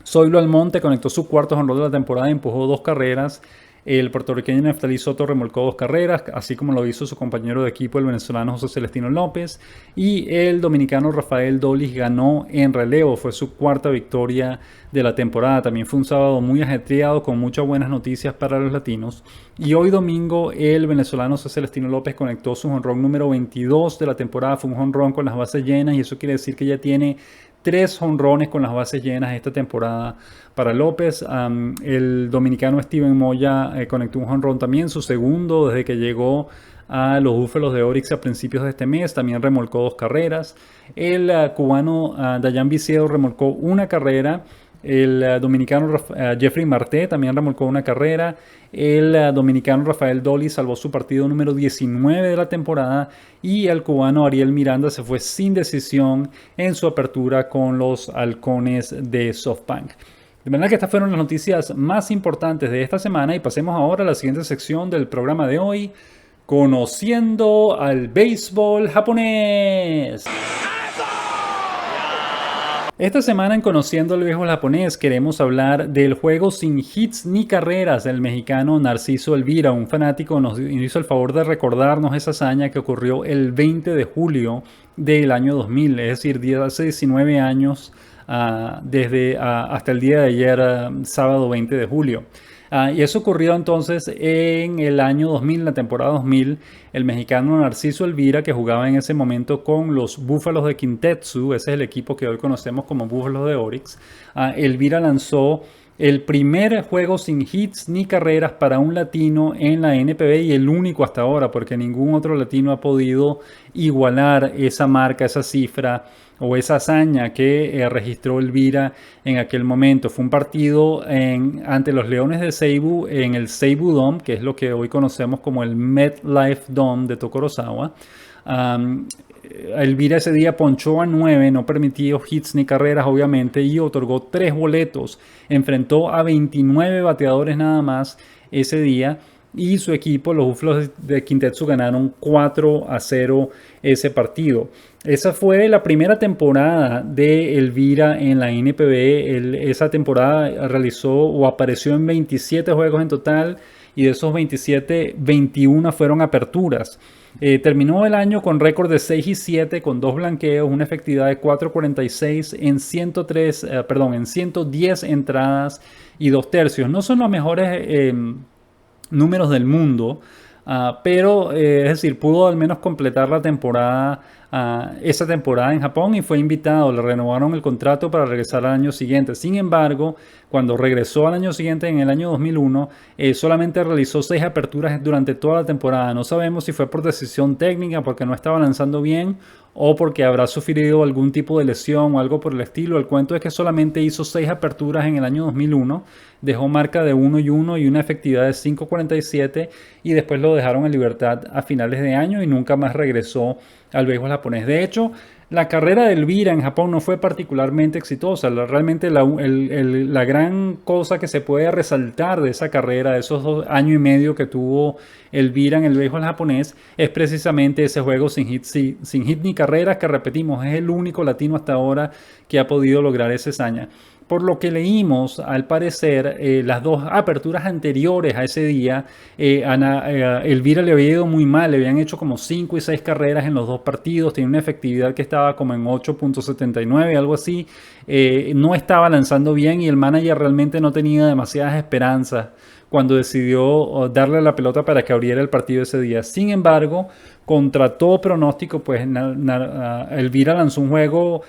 Zoilo Almonte conectó su cuarto jonrón de la temporada y empujó 2 carreras. El puertorriqueño Neftali Soto remolcó 2 carreras, así como lo hizo su compañero de equipo, el venezolano José Celestino López. Y el dominicano Rafael Dolis ganó en relevo, fue su cuarta victoria de la temporada. También fue un sábado muy ajetreado con muchas buenas noticias para los latinos. Y hoy domingo el venezolano José Celestino López conectó su jonrón número 22 de la temporada. Fue un jonrón con las bases llenas y eso quiere decir que ya tiene 3 jonrones con las bases llenas esta temporada para López. El dominicano Steven Moya conectó un jonrón también, su segundo desde que llegó a los Búfalos de Orix a principios de este mes. También remolcó 2 carreras. El cubano Dayan Viciado remolcó una carrera. El dominicano Jeffrey Marté también remolcó una carrera. El dominicano Rafael Dolis salvó su partido número 19 de la temporada. Y el cubano Ariel Miranda se fue sin decisión en su apertura con los Halcones de SoftBank. De manera que estas fueron las noticias más importantes de esta semana. Y pasemos ahora a la siguiente sección del programa de hoy: Conociendo al béisbol japonés. Esta semana en Conociendo al Béisbol Japonés queremos hablar del juego sin hits ni carreras del mexicano Narciso Elvira. Un fanático nos hizo el favor de recordarnos esa hazaña que ocurrió el 20 de julio del año 2000, es decir, hace 19 años hasta el día de ayer, sábado 20 de julio. Y eso ocurrió entonces en el año 2000, la temporada 2000. El mexicano Narciso Elvira, que jugaba en ese momento con los Búfalos de Kintetsu, ese es el equipo que hoy conocemos como Búfalos de Orix. Elvira lanzó el primer juego sin hits ni carreras para un latino en la NPB y el único hasta ahora, porque ningún otro latino ha podido igualar esa marca, esa cifra o esa hazaña que registró Elvira en aquel momento. Fue un partido ante los Leones de Seibu en el Seibu Dome, que es lo que hoy conocemos como el MetLife Dome de Tokorozawa. Elvira ese día ponchó a 9, no permitió hits ni carreras obviamente, y otorgó 3 boletos. Enfrentó a 29 bateadores nada más ese día. Y su equipo, los Búfalos de Kintetsu, ganaron 4-0 ese partido. Esa fue la primera temporada de Elvira en la NPB. Esa temporada realizó o apareció en 27 juegos en total y de esos 27, 21 fueron aperturas. Terminó el año con récord de 6-7 con 2 blanqueos, una efectividad de 4.46 en 110 entradas y 2 tercios. No son los mejores números del mundo, pero es decir, pudo al menos completar la temporada, esa temporada en Japón, y fue invitado, le renovaron el contrato para regresar al año siguiente. Sin embargo, cuando regresó al año siguiente, en el año 2001, solamente realizó 6 aperturas durante toda la temporada. No sabemos si fue por decisión técnica, porque no estaba lanzando bien, o porque habrá sufrido algún tipo de lesión o algo por el estilo. El cuento es que solamente hizo 6 aperturas en el año 2001, dejó marca de 1-1 y una efectividad de 5.47, y después lo dejaron en libertad a finales de año y nunca más regresó al béisbol japonés. De hecho, la carrera de Elvira en Japón no fue particularmente exitosa. Realmente la gran cosa que se puede resaltar de esa carrera, de esos 2 años y medio que tuvo Elvira en el béisbol japonés, es precisamente ese juego sin hit ni carreras, que repetimos, es el único latino hasta ahora que ha podido lograr esa hazaña. Por lo que leímos, al parecer, las 2 aperturas anteriores a ese día, Elvira le había ido muy mal. Le habían hecho como 5 y 6 carreras en los 2 partidos. Tenía una efectividad que estaba como en 8.79, algo así. No estaba lanzando bien, y el manager realmente no tenía demasiadas esperanzas cuando decidió darle la pelota para que abriera el partido ese día. Sin embargo, contra todo pronóstico, pues Elvira lanzó un juego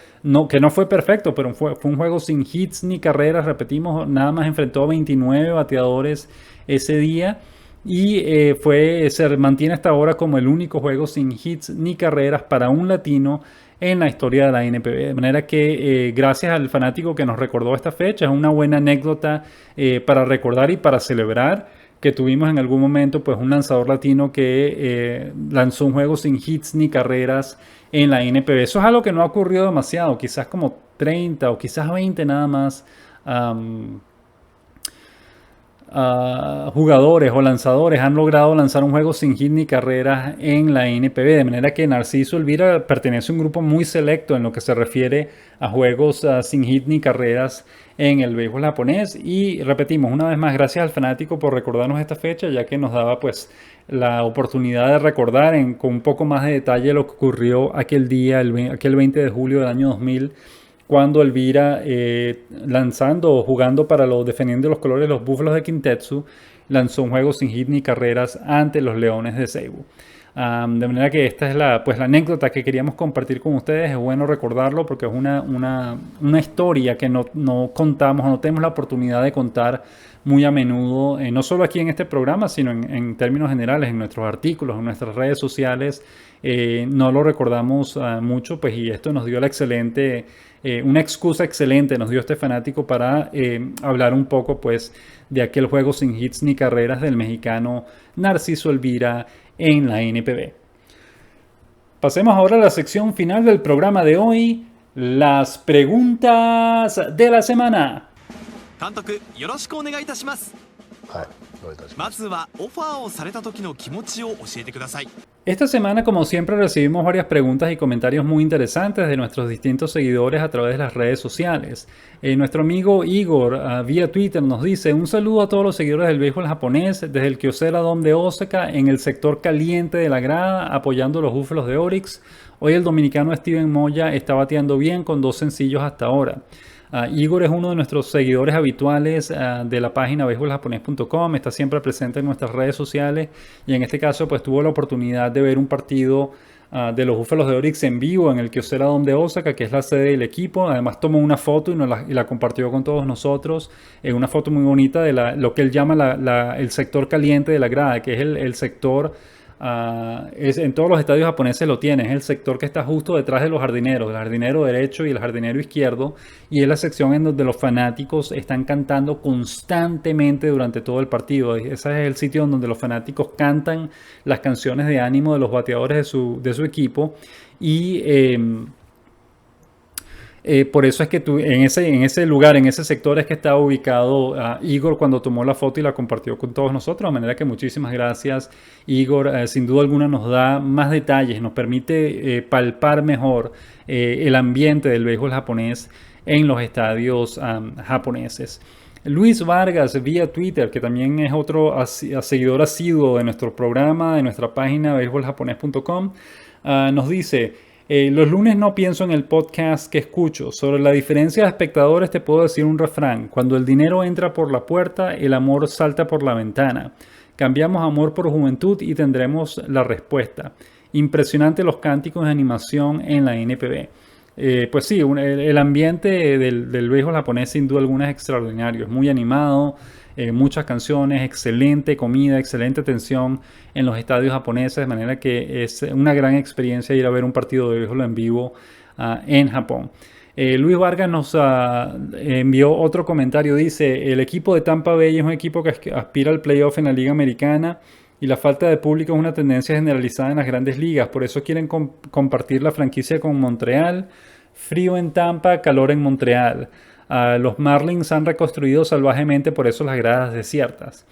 que no fue perfecto, pero fue un juego sin hits ni carreras. Repetimos, nada más enfrentó a 29 bateadores ese día, y se mantiene hasta ahora como el único juego sin hits ni carreras para un latino en la historia de la NPB. De manera que gracias al fanático que nos recordó esta fecha, es una buena anécdota para recordar y para celebrar que tuvimos en algún momento pues un lanzador latino que lanzó un juego sin hits ni carreras en la NPB. Eso es algo que no ha ocurrido demasiado, quizás como 30 o quizás 20 nada más jugadores o lanzadores han logrado lanzar un juego sin hit ni carreras en la NPB, de manera que Narciso Elvira pertenece a un grupo muy selecto en lo que se refiere a juegos sin hit ni carreras en el béisbol japonés. Y repetimos una vez más, gracias al fanático por recordarnos esta fecha, ya que nos daba pues la oportunidad de recordar con un poco más de detalle lo que ocurrió aquel día, aquel 20 de julio del año 2000, cuando Elvira, lanzando o jugando defendiendo los colores de los Búfalos de Kintetsu, lanzó un juego sin hit ni carreras ante los Leones de Seibu. De manera que esta es la anécdota que queríamos compartir con ustedes. Es bueno recordarlo porque es una historia que no contamos, no tenemos la oportunidad de contar muy a menudo, no solo aquí en este programa, sino en términos generales, en nuestros artículos, en nuestras redes sociales. No lo recordamos mucho, pues, y esto nos dio una excusa excelente, nos dio este fanático para hablar un poco pues de aquel juego sin hits ni carreras del mexicano Narciso Elvira en la NPB. Pasemos ahora a la sección final del programa de hoy, las preguntas de la semana. 監督よろしくお願いいたします。はい、どういたしましまずはオファーをされた時の気持ちを教えてください。 Esta semana, como siempre, recibimos varias preguntas y comentarios muy interesantes de nuestros distintos seguidores a través de las redes sociales. Nuestro amigo Igor, vía Twitter, nos dice: un saludo a todos los seguidores del béisbol japonés desde el Kyocera Dome de Osaka, en el sector caliente de la grada, apoyando a los Búfalos de Orix. Hoy el dominicano Steven Moya está bateando bien con 2 sencillos hasta ahora. Igor es uno de nuestros seguidores habituales de la página beisboljaponés.com, está siempre presente en nuestras redes sociales, y en este caso pues tuvo la oportunidad de ver un partido de los Búfalos de Orix en vivo en el Kyocera Dome de Osaka, que es la sede del equipo. Además tomó una foto y la compartió con todos nosotros, una foto muy bonita de lo que él llama el sector caliente de la grada, que es el sector... en todos los estadios japoneses lo tienen, es el sector que está justo detrás de los jardineros, el jardinero derecho y el jardinero izquierdo, y es la sección en donde los fanáticos están cantando constantemente durante todo el partido. Ese es el sitio donde los fanáticos cantan las canciones de ánimo de los bateadores de su equipo, y por eso es que en ese lugar, en ese sector es que está ubicado Igor cuando tomó la foto y la compartió con todos nosotros. De manera que muchísimas gracias, Igor. Sin duda alguna nos da más detalles, nos permite palpar mejor el ambiente del béisbol japonés en los estadios japoneses. Luis Vargas vía Twitter, que también es otro seguidor asiduo de nuestro programa, de nuestra página beisboljaponés.com, nos dice: los lunes no pienso en el podcast que escucho. Sobre la diferencia de espectadores te puedo decir un refrán: cuando el dinero entra por la puerta, el amor salta por la ventana. Cambiamos amor por juventud y tendremos la respuesta. Impresionante los cánticos de animación en la NPB. Pues sí, el ambiente del béisbol japonés sin duda alguna es extraordinario, es muy animado, muchas canciones, excelente comida, excelente atención en los estadios japoneses, de manera que es una gran experiencia ir a ver un partido de béisbol en vivo en Japón. Luis Vargas nos envió otro comentario, dice: el equipo de Tampa Bay es un equipo que aspira al playoff en la Liga Americana y la falta de público es una tendencia generalizada en las grandes ligas, por eso quieren compartir la franquicia con Montreal. Frío en Tampa, calor en Montreal. Los Marlins han reconstruido salvajemente, por eso las gradas desiertas.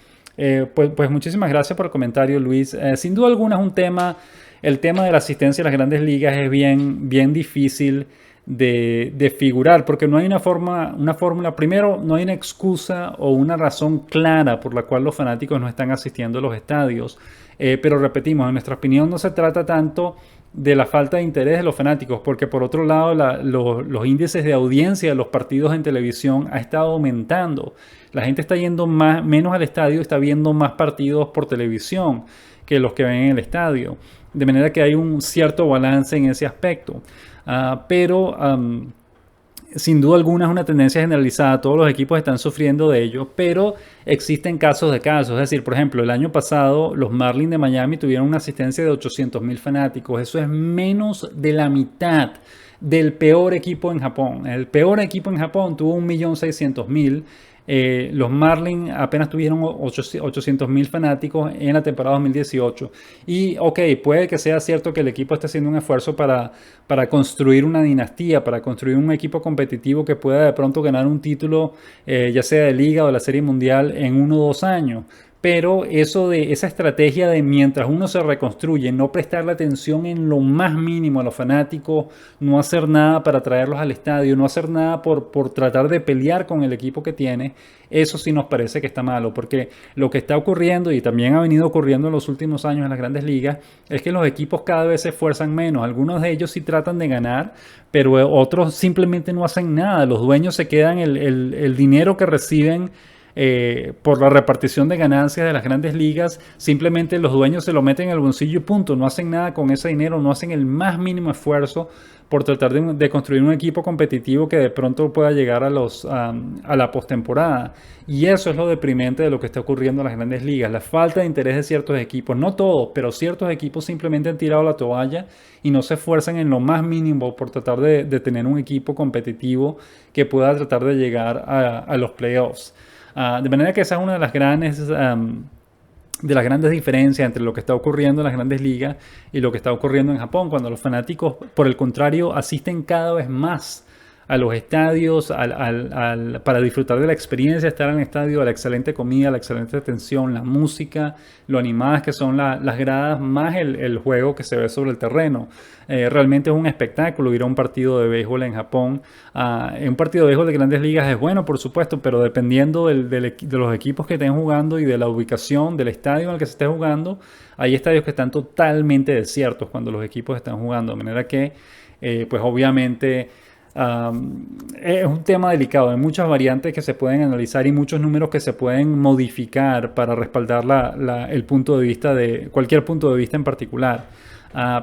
Pues muchísimas gracias por el comentario, Luis. Sin duda alguna es un tema, el tema de la asistencia a las grandes ligas es bien difícil de figurar, porque no hay una fórmula, primero no hay una excusa o una razón clara por la cual los fanáticos no están asistiendo a los estadios. Pero repetimos, en nuestra opinión no se trata tanto de la falta de interés de los fanáticos, porque por otro lado los índices de audiencia de los partidos en televisión ha estado aumentando. La gente está yendo menos al estadio, está viendo más partidos por televisión que los que ven en el estadio. De manera que hay un cierto balance en ese aspecto. Pero sin duda alguna es una tendencia generalizada, todos los equipos están sufriendo de ello, pero existen casos de casos. Es decir, por ejemplo, el año pasado los Marlins de Miami tuvieron una asistencia de 800,000 fanáticos. Eso es menos de la mitad del peor equipo en Japón. El peor equipo en Japón tuvo 1.600.000. Los Marlins apenas tuvieron 800,000 fanáticos en la temporada 2018. Y ok, puede que sea cierto que el equipo esté haciendo un esfuerzo para construir una dinastía, para construir un equipo competitivo que pueda de pronto ganar un título, ya sea de liga o de la Serie Mundial, en 1 o 2 años. Pero esa estrategia de mientras uno se reconstruye, no prestarle atención en lo más mínimo a los fanáticos, no hacer nada para traerlos al estadio, no hacer nada por tratar de pelear con el equipo que tiene, eso sí nos parece que está malo, porque lo que está ocurriendo y también ha venido ocurriendo en los últimos años en las grandes ligas es que los equipos cada vez se esfuerzan menos. Algunos de ellos sí tratan de ganar, pero otros simplemente no hacen nada. Los dueños se quedan el dinero que reciben por la repartición de ganancias de las grandes ligas, simplemente los dueños se lo meten en el bolsillo y punto, no hacen nada con ese dinero, no hacen el más mínimo esfuerzo por tratar de construir un equipo competitivo que de pronto pueda llegar a la postemporada. Y eso es lo deprimente de lo que está ocurriendo en las grandes ligas, la falta de interés de ciertos equipos, no todos, pero ciertos equipos simplemente han tirado la toalla y no se esfuerzan en lo más mínimo por tratar de tener un equipo competitivo que pueda tratar de llegar a los playoffs. De manera que esa es una de las grandes diferencias entre lo que está ocurriendo en las grandes ligas y lo que está ocurriendo en Japón, cuando los fanáticos, por el contrario, asisten cada vez más a los estadios para disfrutar de la experiencia de estar en el estadio, la excelente comida, la excelente atención, la música, lo animadas que son las gradas, más el juego que se ve sobre el terreno. Realmente es un espectáculo ir a un partido de béisbol en Japón. Un partido de béisbol de grandes ligas es bueno, por supuesto, pero dependiendo de los equipos que estén jugando y de la ubicación del estadio en el que se esté jugando, hay estadios que están totalmente desiertos cuando los equipos están jugando. De manera que, pues obviamente, es un tema delicado, hay muchas variantes que se pueden analizar y muchos números que se pueden modificar para respaldar el punto de vista de cualquier punto de vista en particular.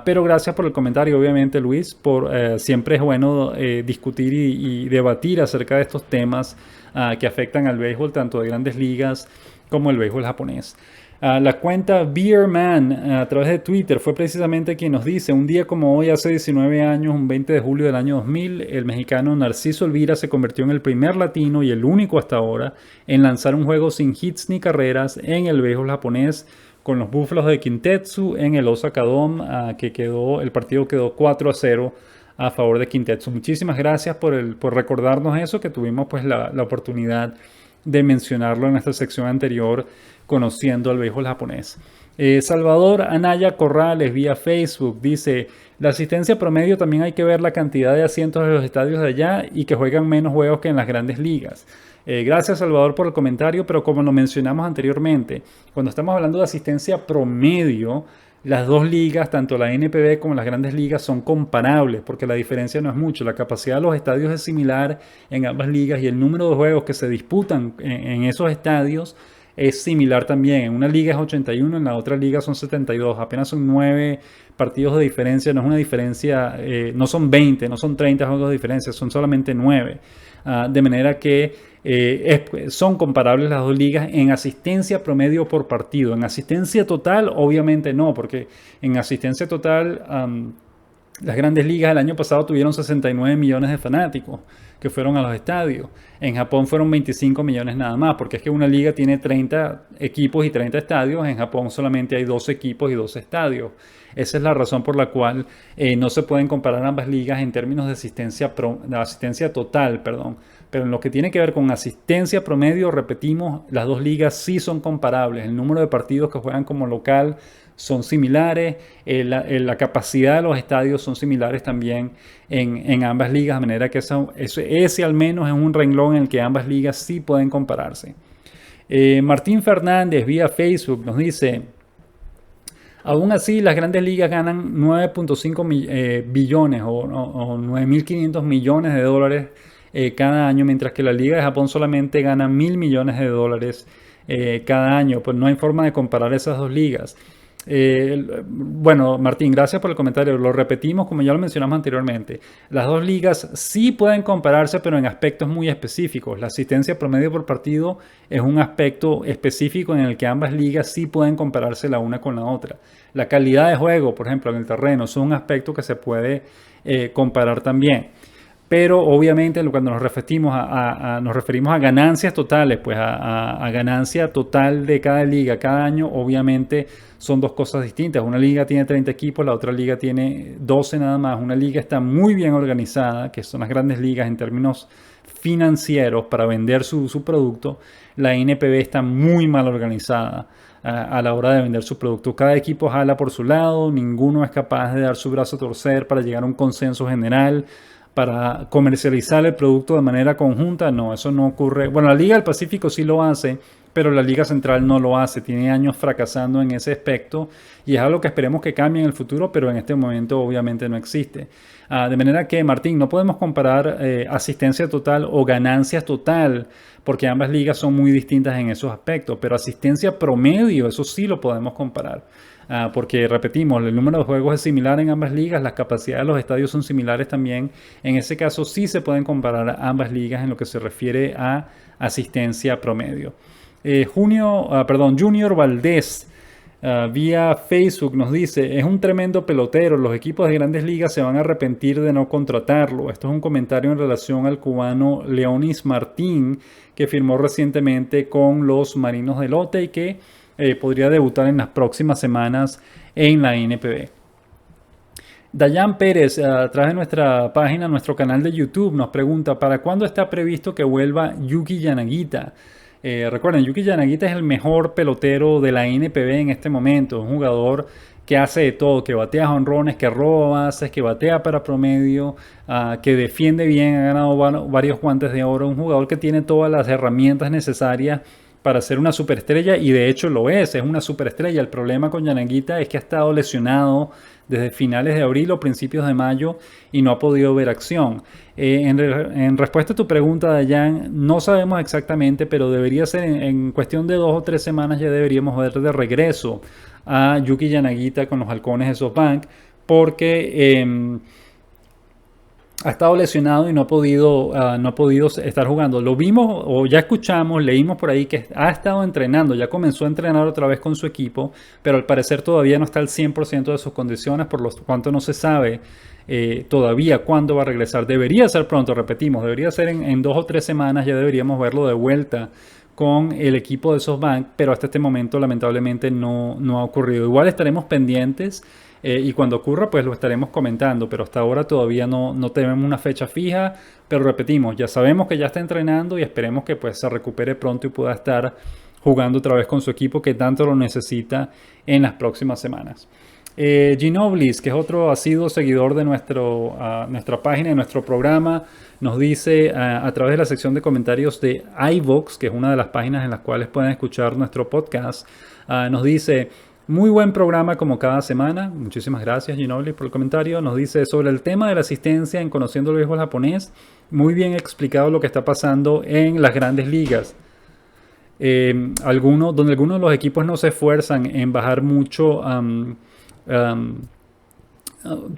Pero gracias por el comentario, obviamente, Luis. Siempre es bueno discutir y debatir acerca de estos temas que afectan al béisbol, tanto de grandes ligas como el béisbol japonés. La cuenta Beerman a través de Twitter fue precisamente quien nos dice: un día como hoy, hace 19 años, un 20 de julio del año 2000, el mexicano Narciso Elvira se convirtió en el primer latino y el único hasta ahora en lanzar un juego sin hits ni carreras en el béisbol japonés, con los Búfalos de Kintetsu en el Osaka Dome, el partido quedó 4-0 a favor de Kintetsu. Muchísimas gracias por recordarnos eso, que tuvimos pues la oportunidad de mencionarlo en nuestra sección anterior, conociendo al béisbol japonés. Salvador Anaya Corrales vía Facebook dice: la asistencia promedio también hay que ver la cantidad de asientos de los estadios de allá y que juegan menos juegos que en las grandes ligas. Gracias, Salvador, por el comentario, pero como lo mencionamos anteriormente, cuando estamos hablando de asistencia promedio, las dos ligas, tanto la NPB como las grandes ligas, son comparables porque la diferencia no es mucho. La capacidad de los estadios es similar en ambas ligas y el número de juegos que se disputan en esos estadios es similar también. En una liga es 81, en la otra liga son 72. Apenas son 9 partidos de diferencia. No es una diferencia, no son 20, no son 30 juegos de diferencia, son solamente 9. De manera que son comparables las dos ligas en asistencia promedio por partido. En asistencia total, obviamente no, porque en asistencia total las grandes ligas el año pasado tuvieron 69 millones de fanáticos que fueron a los estadios. En Japón fueron 25 millones nada más, porque es que una liga tiene 30 equipos y 30 estadios. En Japón solamente hay 2 equipos y 2 estadios. Esa es la razón por la cual no se pueden comparar ambas ligas en términos de asistencia total, perdón. Pero en lo que tiene que ver con asistencia promedio, repetimos, las dos ligas sí son comparables. El número de partidos que juegan como local son similares, la capacidad de los estadios son similares también en ambas ligas, de manera que ese al menos es un renglón en el que ambas ligas sí pueden compararse. Martín Fernández vía Facebook nos dice: aún así, las grandes ligas ganan 9.5 billones o 9.500 millones de dólares cada año, mientras que la Liga de Japón solamente gana 1.000 millones de dólares cada año. Pues no hay forma de comparar esas dos ligas. Bueno, Martín, gracias por el comentario. Lo repetimos como ya lo mencionamos anteriormente. Las dos ligas sí pueden compararse, pero en aspectos muy específicos. La asistencia promedio por partido es un aspecto específico en el que ambas ligas sí pueden compararse la una con la otra. La calidad de juego, por ejemplo, en el terreno, es un aspecto que se puede comparar también. Pero obviamente cuando nos referimos a ganancias totales, pues a ganancia total de cada liga cada año, obviamente son dos cosas distintas. Una liga tiene 30 equipos, la otra liga tiene 12 nada más. Una liga está muy bien organizada, que son las grandes ligas en términos financieros para vender su producto. La NPB está muy mal organizada a la hora de vender su producto. Cada equipo jala por su lado, ninguno es capaz de dar su brazo a torcer para llegar a un consenso general, para comercializar el producto de manera conjunta. No, eso no ocurre. Bueno, la Liga del Pacífico sí lo hace, pero la Liga Central no lo hace. Tiene años fracasando en ese aspecto y es algo que esperemos que cambie en el futuro, pero en este momento obviamente no existe. De manera que, Martín, no podemos comparar asistencia total o ganancias total, porque ambas ligas son muy distintas en esos aspectos, pero asistencia promedio, eso sí lo podemos comparar. Porque repetimos, el número de juegos es similar en ambas ligas, las capacidades de los estadios son similares también. En ese caso sí se pueden comparar ambas ligas en lo que se refiere a asistencia promedio. Junior Valdés vía Facebook nos dice: es un tremendo pelotero, los equipos de grandes ligas se van a arrepentir de no contratarlo. Esto es un comentario en relación al cubano Leonis Martín, que firmó recientemente con los Marinos de Lotte y que podría debutar en las próximas semanas en la NPB. Dayan Pérez, a través de nuestra página, nuestro canal de YouTube, nos pregunta: ¿para cuándo está previsto que vuelva Yuki Yanagita? Recuerden, Yuki Yanagita es el mejor pelotero de la NPB en este momento. Un jugador que hace de todo, que batea jonrones, que roba bases, que batea para promedio, que defiende bien, ha ganado varios guantes de oro. Un jugador que tiene todas las herramientas necesarias para ser una superestrella, y de hecho lo es una superestrella. El problema con Yanagita es que ha estado lesionado desde finales de abril o principios de mayo y no ha podido ver acción. En respuesta a tu pregunta, Dayan, no sabemos exactamente, pero debería ser en cuestión de 2 o 3 semanas ya deberíamos ver de regreso a Yuki Yanagita con los Halcones de SoftBank, porque ha estado lesionado y no ha podido estar jugando. Lo vimos o ya escuchamos, leímos por ahí que ha estado entrenando, ya comenzó a entrenar otra vez con su equipo, pero al parecer todavía no está al 100% de sus condiciones, por lo cuanto no se sabe todavía cuándo va a regresar. Debería ser pronto, repetimos, debería ser en 2 o 3 semanas, ya deberíamos verlo de vuelta con el equipo de SoftBank, pero hasta este momento lamentablemente no ha ocurrido. Igual estaremos pendientes y cuando ocurra pues lo estaremos comentando, pero hasta ahora todavía no tenemos una fecha fija, pero repetimos, ya sabemos que ya está entrenando y esperemos que pues se recupere pronto y pueda estar jugando otra vez con su equipo, que tanto lo necesita en las próximas semanas. Ginoblis, que es otro asiduo seguidor de nuestra página, de nuestro programa, nos dice a través de la sección de comentarios de iVoox, que es una de las páginas en las cuales pueden escuchar nuestro podcast, nos dice: muy buen programa como cada semana. Muchísimas gracias, Ginobili, por el comentario. Nos dice sobre el tema de la asistencia en Conociendo el Béisbol Japonés. Muy bien explicado lo que está pasando en las grandes ligas. Donde algunos de los equipos no se esfuerzan en bajar mucho,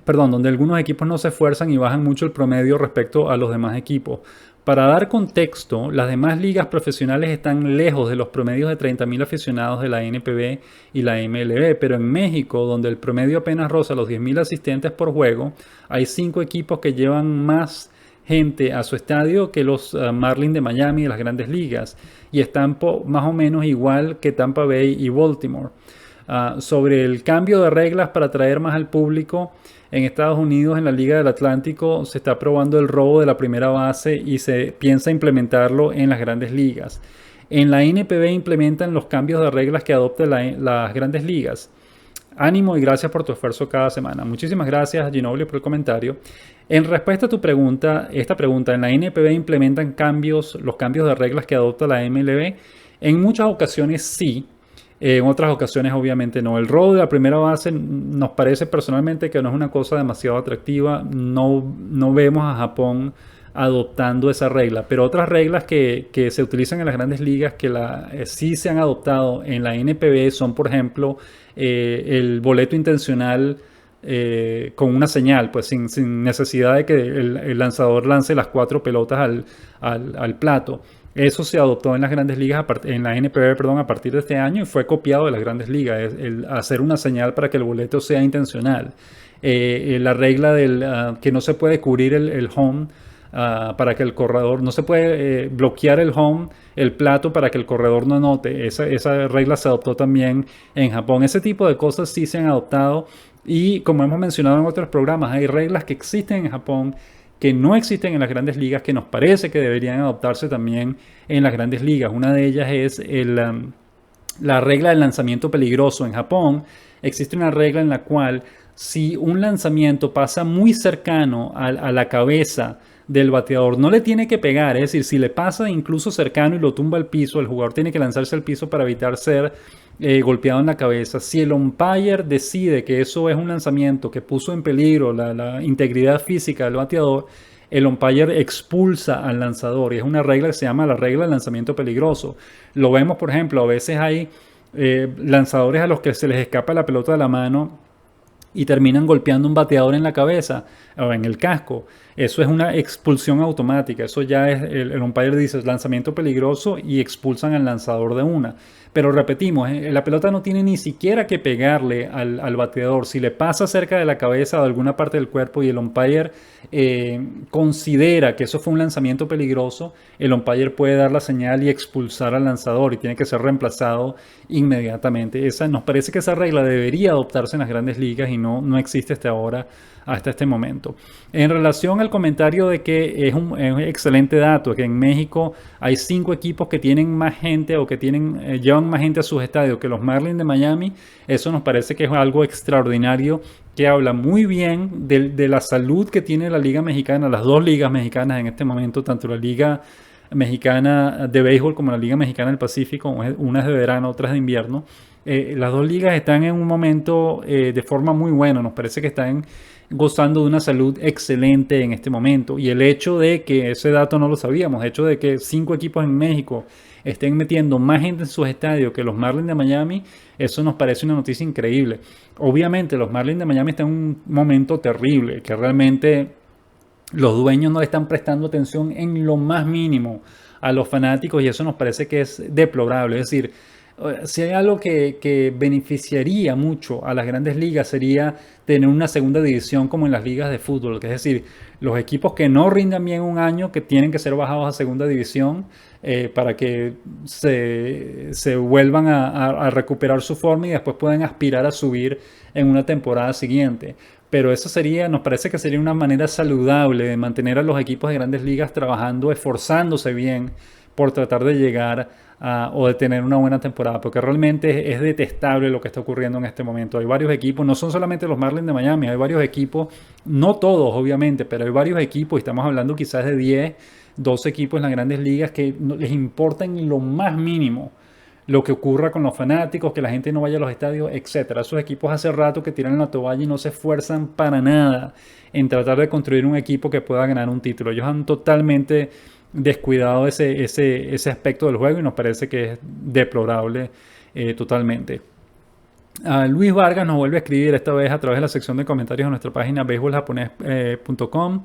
donde algunos equipos no se esfuerzan y bajan mucho el promedio respecto a los demás equipos. Para dar contexto, las demás ligas profesionales están lejos de los promedios de 30,000 aficionados de la NPB y la MLB, pero en México, donde el promedio apenas roza los 10,000 asistentes por juego, hay 5 equipos que llevan más gente a su estadio que los Marlins de Miami de las grandes ligas, y están más o menos igual que Tampa Bay y Baltimore. Sobre el cambio de reglas para atraer más al público, en Estados Unidos, en la Liga del Atlántico, se está probando el robo de la primera base y se piensa implementarlo en las grandes ligas. En la NPB implementan los cambios de reglas que adopten las grandes ligas. Ánimo y gracias por tu esfuerzo cada semana. Muchísimas gracias, Ginobili, por el comentario. En respuesta a tu pregunta, ¿en la NPB implementan los cambios de reglas que adopta la MLB? En muchas ocasiones sí. En otras ocasiones obviamente no. El robo de la primera base nos parece personalmente que no es una cosa demasiado atractiva. No vemos a Japón adoptando esa regla. Pero otras reglas que se utilizan en las grandes ligas que sí se han adoptado en la NPB son, por ejemplo, el boleto intencional con una señal, pues sin necesidad de que el lanzador lance las 4 pelotas al plato. Eso se adoptó en las grandes ligas, en la NPB, a partir de este año, y fue copiado de las grandes ligas, el hacer una señal para que el boleto sea intencional. La regla que no se puede cubrir el home para que el corredor, no se puede bloquear el home, el plato, para que el corredor no anote. Esa regla se adoptó también en Japón. Ese tipo de cosas sí se han adoptado, y como hemos mencionado en otros programas, hay reglas que existen en Japón que no existen en las grandes ligas, que nos parece que deberían adoptarse también en las grandes ligas. Una de ellas es la regla del lanzamiento peligroso. En Japón existe una regla en la cual si un lanzamiento pasa muy cercano a la cabeza del bateador, no le tiene que pegar, es decir, si le pasa incluso cercano y lo tumba al piso, el jugador tiene que lanzarse al piso para evitar ser golpeado en la cabeza. Si el umpire decide que eso es un lanzamiento que puso en peligro la integridad física del bateador, el umpire expulsa al lanzador, y es una regla que se llama la regla del lanzamiento peligroso. Lo vemos, por ejemplo, a veces hay lanzadores a los que se les escapa la pelota de la mano y terminan golpeando un bateador en la cabeza o en el casco. Eso es una expulsión automática. Eso ya es, el umpire dice lanzamiento peligroso y expulsan al lanzador de una. Pero repetimos, la pelota no tiene ni siquiera que pegarle al bateador. Si le pasa cerca de la cabeza o de alguna parte del cuerpo y el umpire considera que eso fue un lanzamiento peligroso, el umpire puede dar la señal y expulsar al lanzador, y tiene que ser reemplazado inmediatamente. Nos parece que esa regla debería adoptarse en las grandes ligas y no existe hasta este momento. En relación al comentario de que es un excelente dato, que en México hay 5 equipos que tienen más gente o que llevan más gente a sus estadios que los Marlins de Miami, eso nos parece que es algo extraordinario, que habla muy bien de la salud que tiene la Liga Mexicana, las 2 ligas mexicanas en este momento, tanto la Liga Mexicana de Béisbol como la Liga Mexicana del Pacífico. Una es de verano, otra es de invierno. Las 2 ligas están en un momento de forma muy buena. Nos parece que están gozando de una salud excelente en este momento, y el hecho de que ese dato no lo sabíamos, el hecho de que 5 equipos en México estén metiendo más gente en sus estadios que los Marlins de Miami, eso nos parece una noticia increíble. Obviamente los Marlins de Miami están en un momento terrible, que realmente los dueños no le están prestando atención en lo más mínimo a los fanáticos, y eso nos parece que es deplorable. Es decir, si hay algo que beneficiaría mucho a las grandes ligas, sería tener una segunda división como en las ligas de fútbol, que es decir, los equipos que no rindan bien un año, que tienen que ser bajados a segunda división para que se vuelvan a recuperar su forma y después puedan aspirar a subir en una temporada siguiente. Pero eso nos parece que sería una manera saludable de mantener a los equipos de grandes ligas trabajando, esforzándose bien por tratar de llegar o de tener una buena temporada, porque realmente es detestable lo que está ocurriendo en este momento. Hay varios equipos, no son solamente los Marlins de Miami, hay varios equipos, no todos obviamente, pero hay varios equipos, y estamos hablando quizás de 10, 12 equipos en las grandes ligas que no les importa en lo más mínimo lo que ocurra con los fanáticos, que la gente no vaya a los estadios, etcétera. Esos equipos hace rato que tiran la toalla y no se esfuerzan para nada en tratar de construir un equipo que pueda ganar un título. Ellos han totalmente descuidado ese aspecto del juego y nos parece que es deplorable totalmente. Luis Vargas nos vuelve a escribir esta vez a través de la sección de comentarios de nuestra página beisboljaponés.com.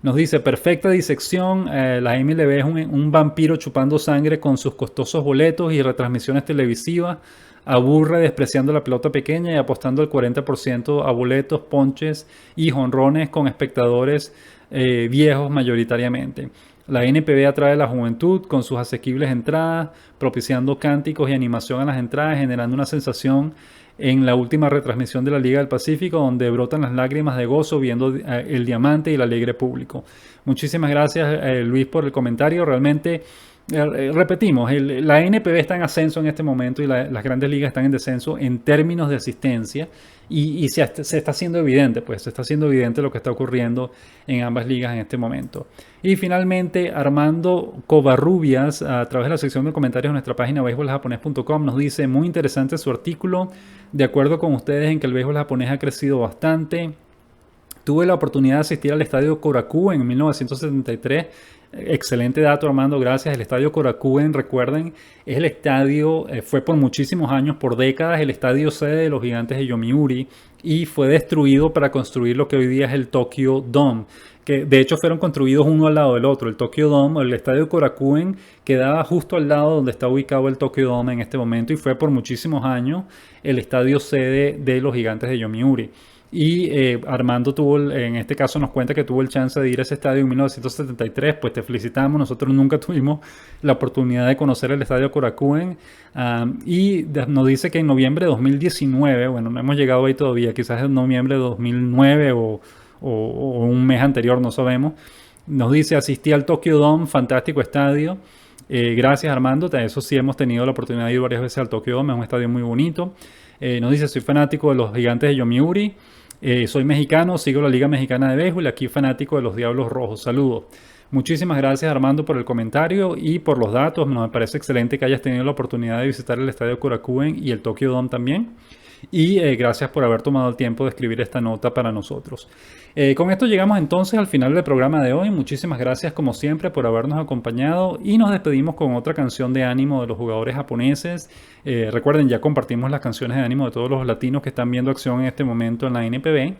Nos dice, perfecta disección, la MLB es un vampiro chupando sangre con sus costosos boletos y retransmisiones televisivas, aburre despreciando la pelota pequeña y apostando el 40% a boletos, ponches y jonrones con espectadores viejos mayoritariamente. La NPB atrae a la juventud con sus asequibles entradas, propiciando cánticos y animación a las entradas, generando una sensación en la última retransmisión de la Liga del Pacífico, donde brotan las lágrimas de gozo viendo el diamante y el alegre público. Muchísimas gracias, Luis, por el comentario. Realmente, repetimos, la NPB está en ascenso en este momento y las grandes ligas están en descenso en términos de asistencia y se está haciendo evidente, pues se está haciendo evidente lo que está ocurriendo en ambas ligas en este momento. Y finalmente, Armando Covarrubias, a través de la sección de comentarios de nuestra página beisboljaponés.com, nos dice, muy interesante su artículo, de acuerdo con ustedes en que el béisbol japonés ha crecido bastante. Tuve la oportunidad de asistir al estadio Korakuen en 1973. Excelente dato, Armando, gracias. El estadio Korakuen, recuerden, es el estadio, fue por muchísimos años, por décadas, el estadio sede de los Gigantes de Yomiuri y fue destruido para construir lo que hoy día es el Tokyo Dome, que de hecho fueron construidos uno al lado del otro. El Tokyo Dome, el estadio Korakuen, quedaba justo al lado donde está ubicado el Tokyo Dome en este momento y fue por muchísimos años el estadio sede de los Gigantes de Yomiuri. Y Armando en este caso nos cuenta que tuvo el chance de ir a ese estadio en 1973, pues te felicitamos, nosotros nunca tuvimos la oportunidad de conocer el estadio Korakuen y nos dice que en noviembre de 2019, bueno, no hemos llegado ahí todavía, quizás en noviembre de 2009 o un mes anterior, no sabemos, nos dice asistí al Tokyo Dome, fantástico estadio. Gracias, Armando, eso sí hemos tenido la oportunidad de ir varias veces al Tokyo Dome, es un estadio muy bonito. Nos dice, soy fanático de los Gigantes de Yomiuri, soy mexicano, sigo la Liga Mexicana de Béisbol y aquí fanático de los Diablos Rojos. Saludos. Muchísimas gracias, Armando, por el comentario y por los datos. Me parece excelente que hayas tenido la oportunidad de visitar el estadio Korakuen y el Tokyo Dome también. Y gracias por haber tomado el tiempo de escribir esta nota para nosotros. Con esto llegamos entonces al final del programa de hoy. Muchísimas gracias como siempre por habernos acompañado y nos despedimos con otra canción de ánimo de los jugadores japoneses. Recuerden, ya compartimos las canciones de ánimo de todos los latinos que están viendo acción en este momento en la NPB.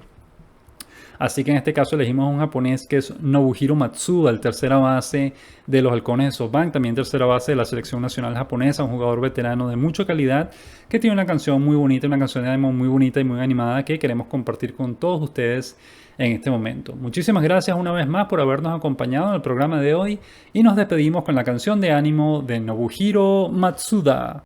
Así que en este caso elegimos a un japonés que es Nobuhiro Matsuda, el tercera base de los Halcones de SoftBank, también tercera base de la selección nacional japonesa, un jugador veterano de mucha calidad que tiene una canción muy bonita, una canción de ánimo muy bonita y muy animada que queremos compartir con todos ustedes en este momento. Muchísimas gracias una vez más por habernos acompañado en el programa de hoy y nos despedimos con la canción de ánimo de Nobuhiro Matsuda.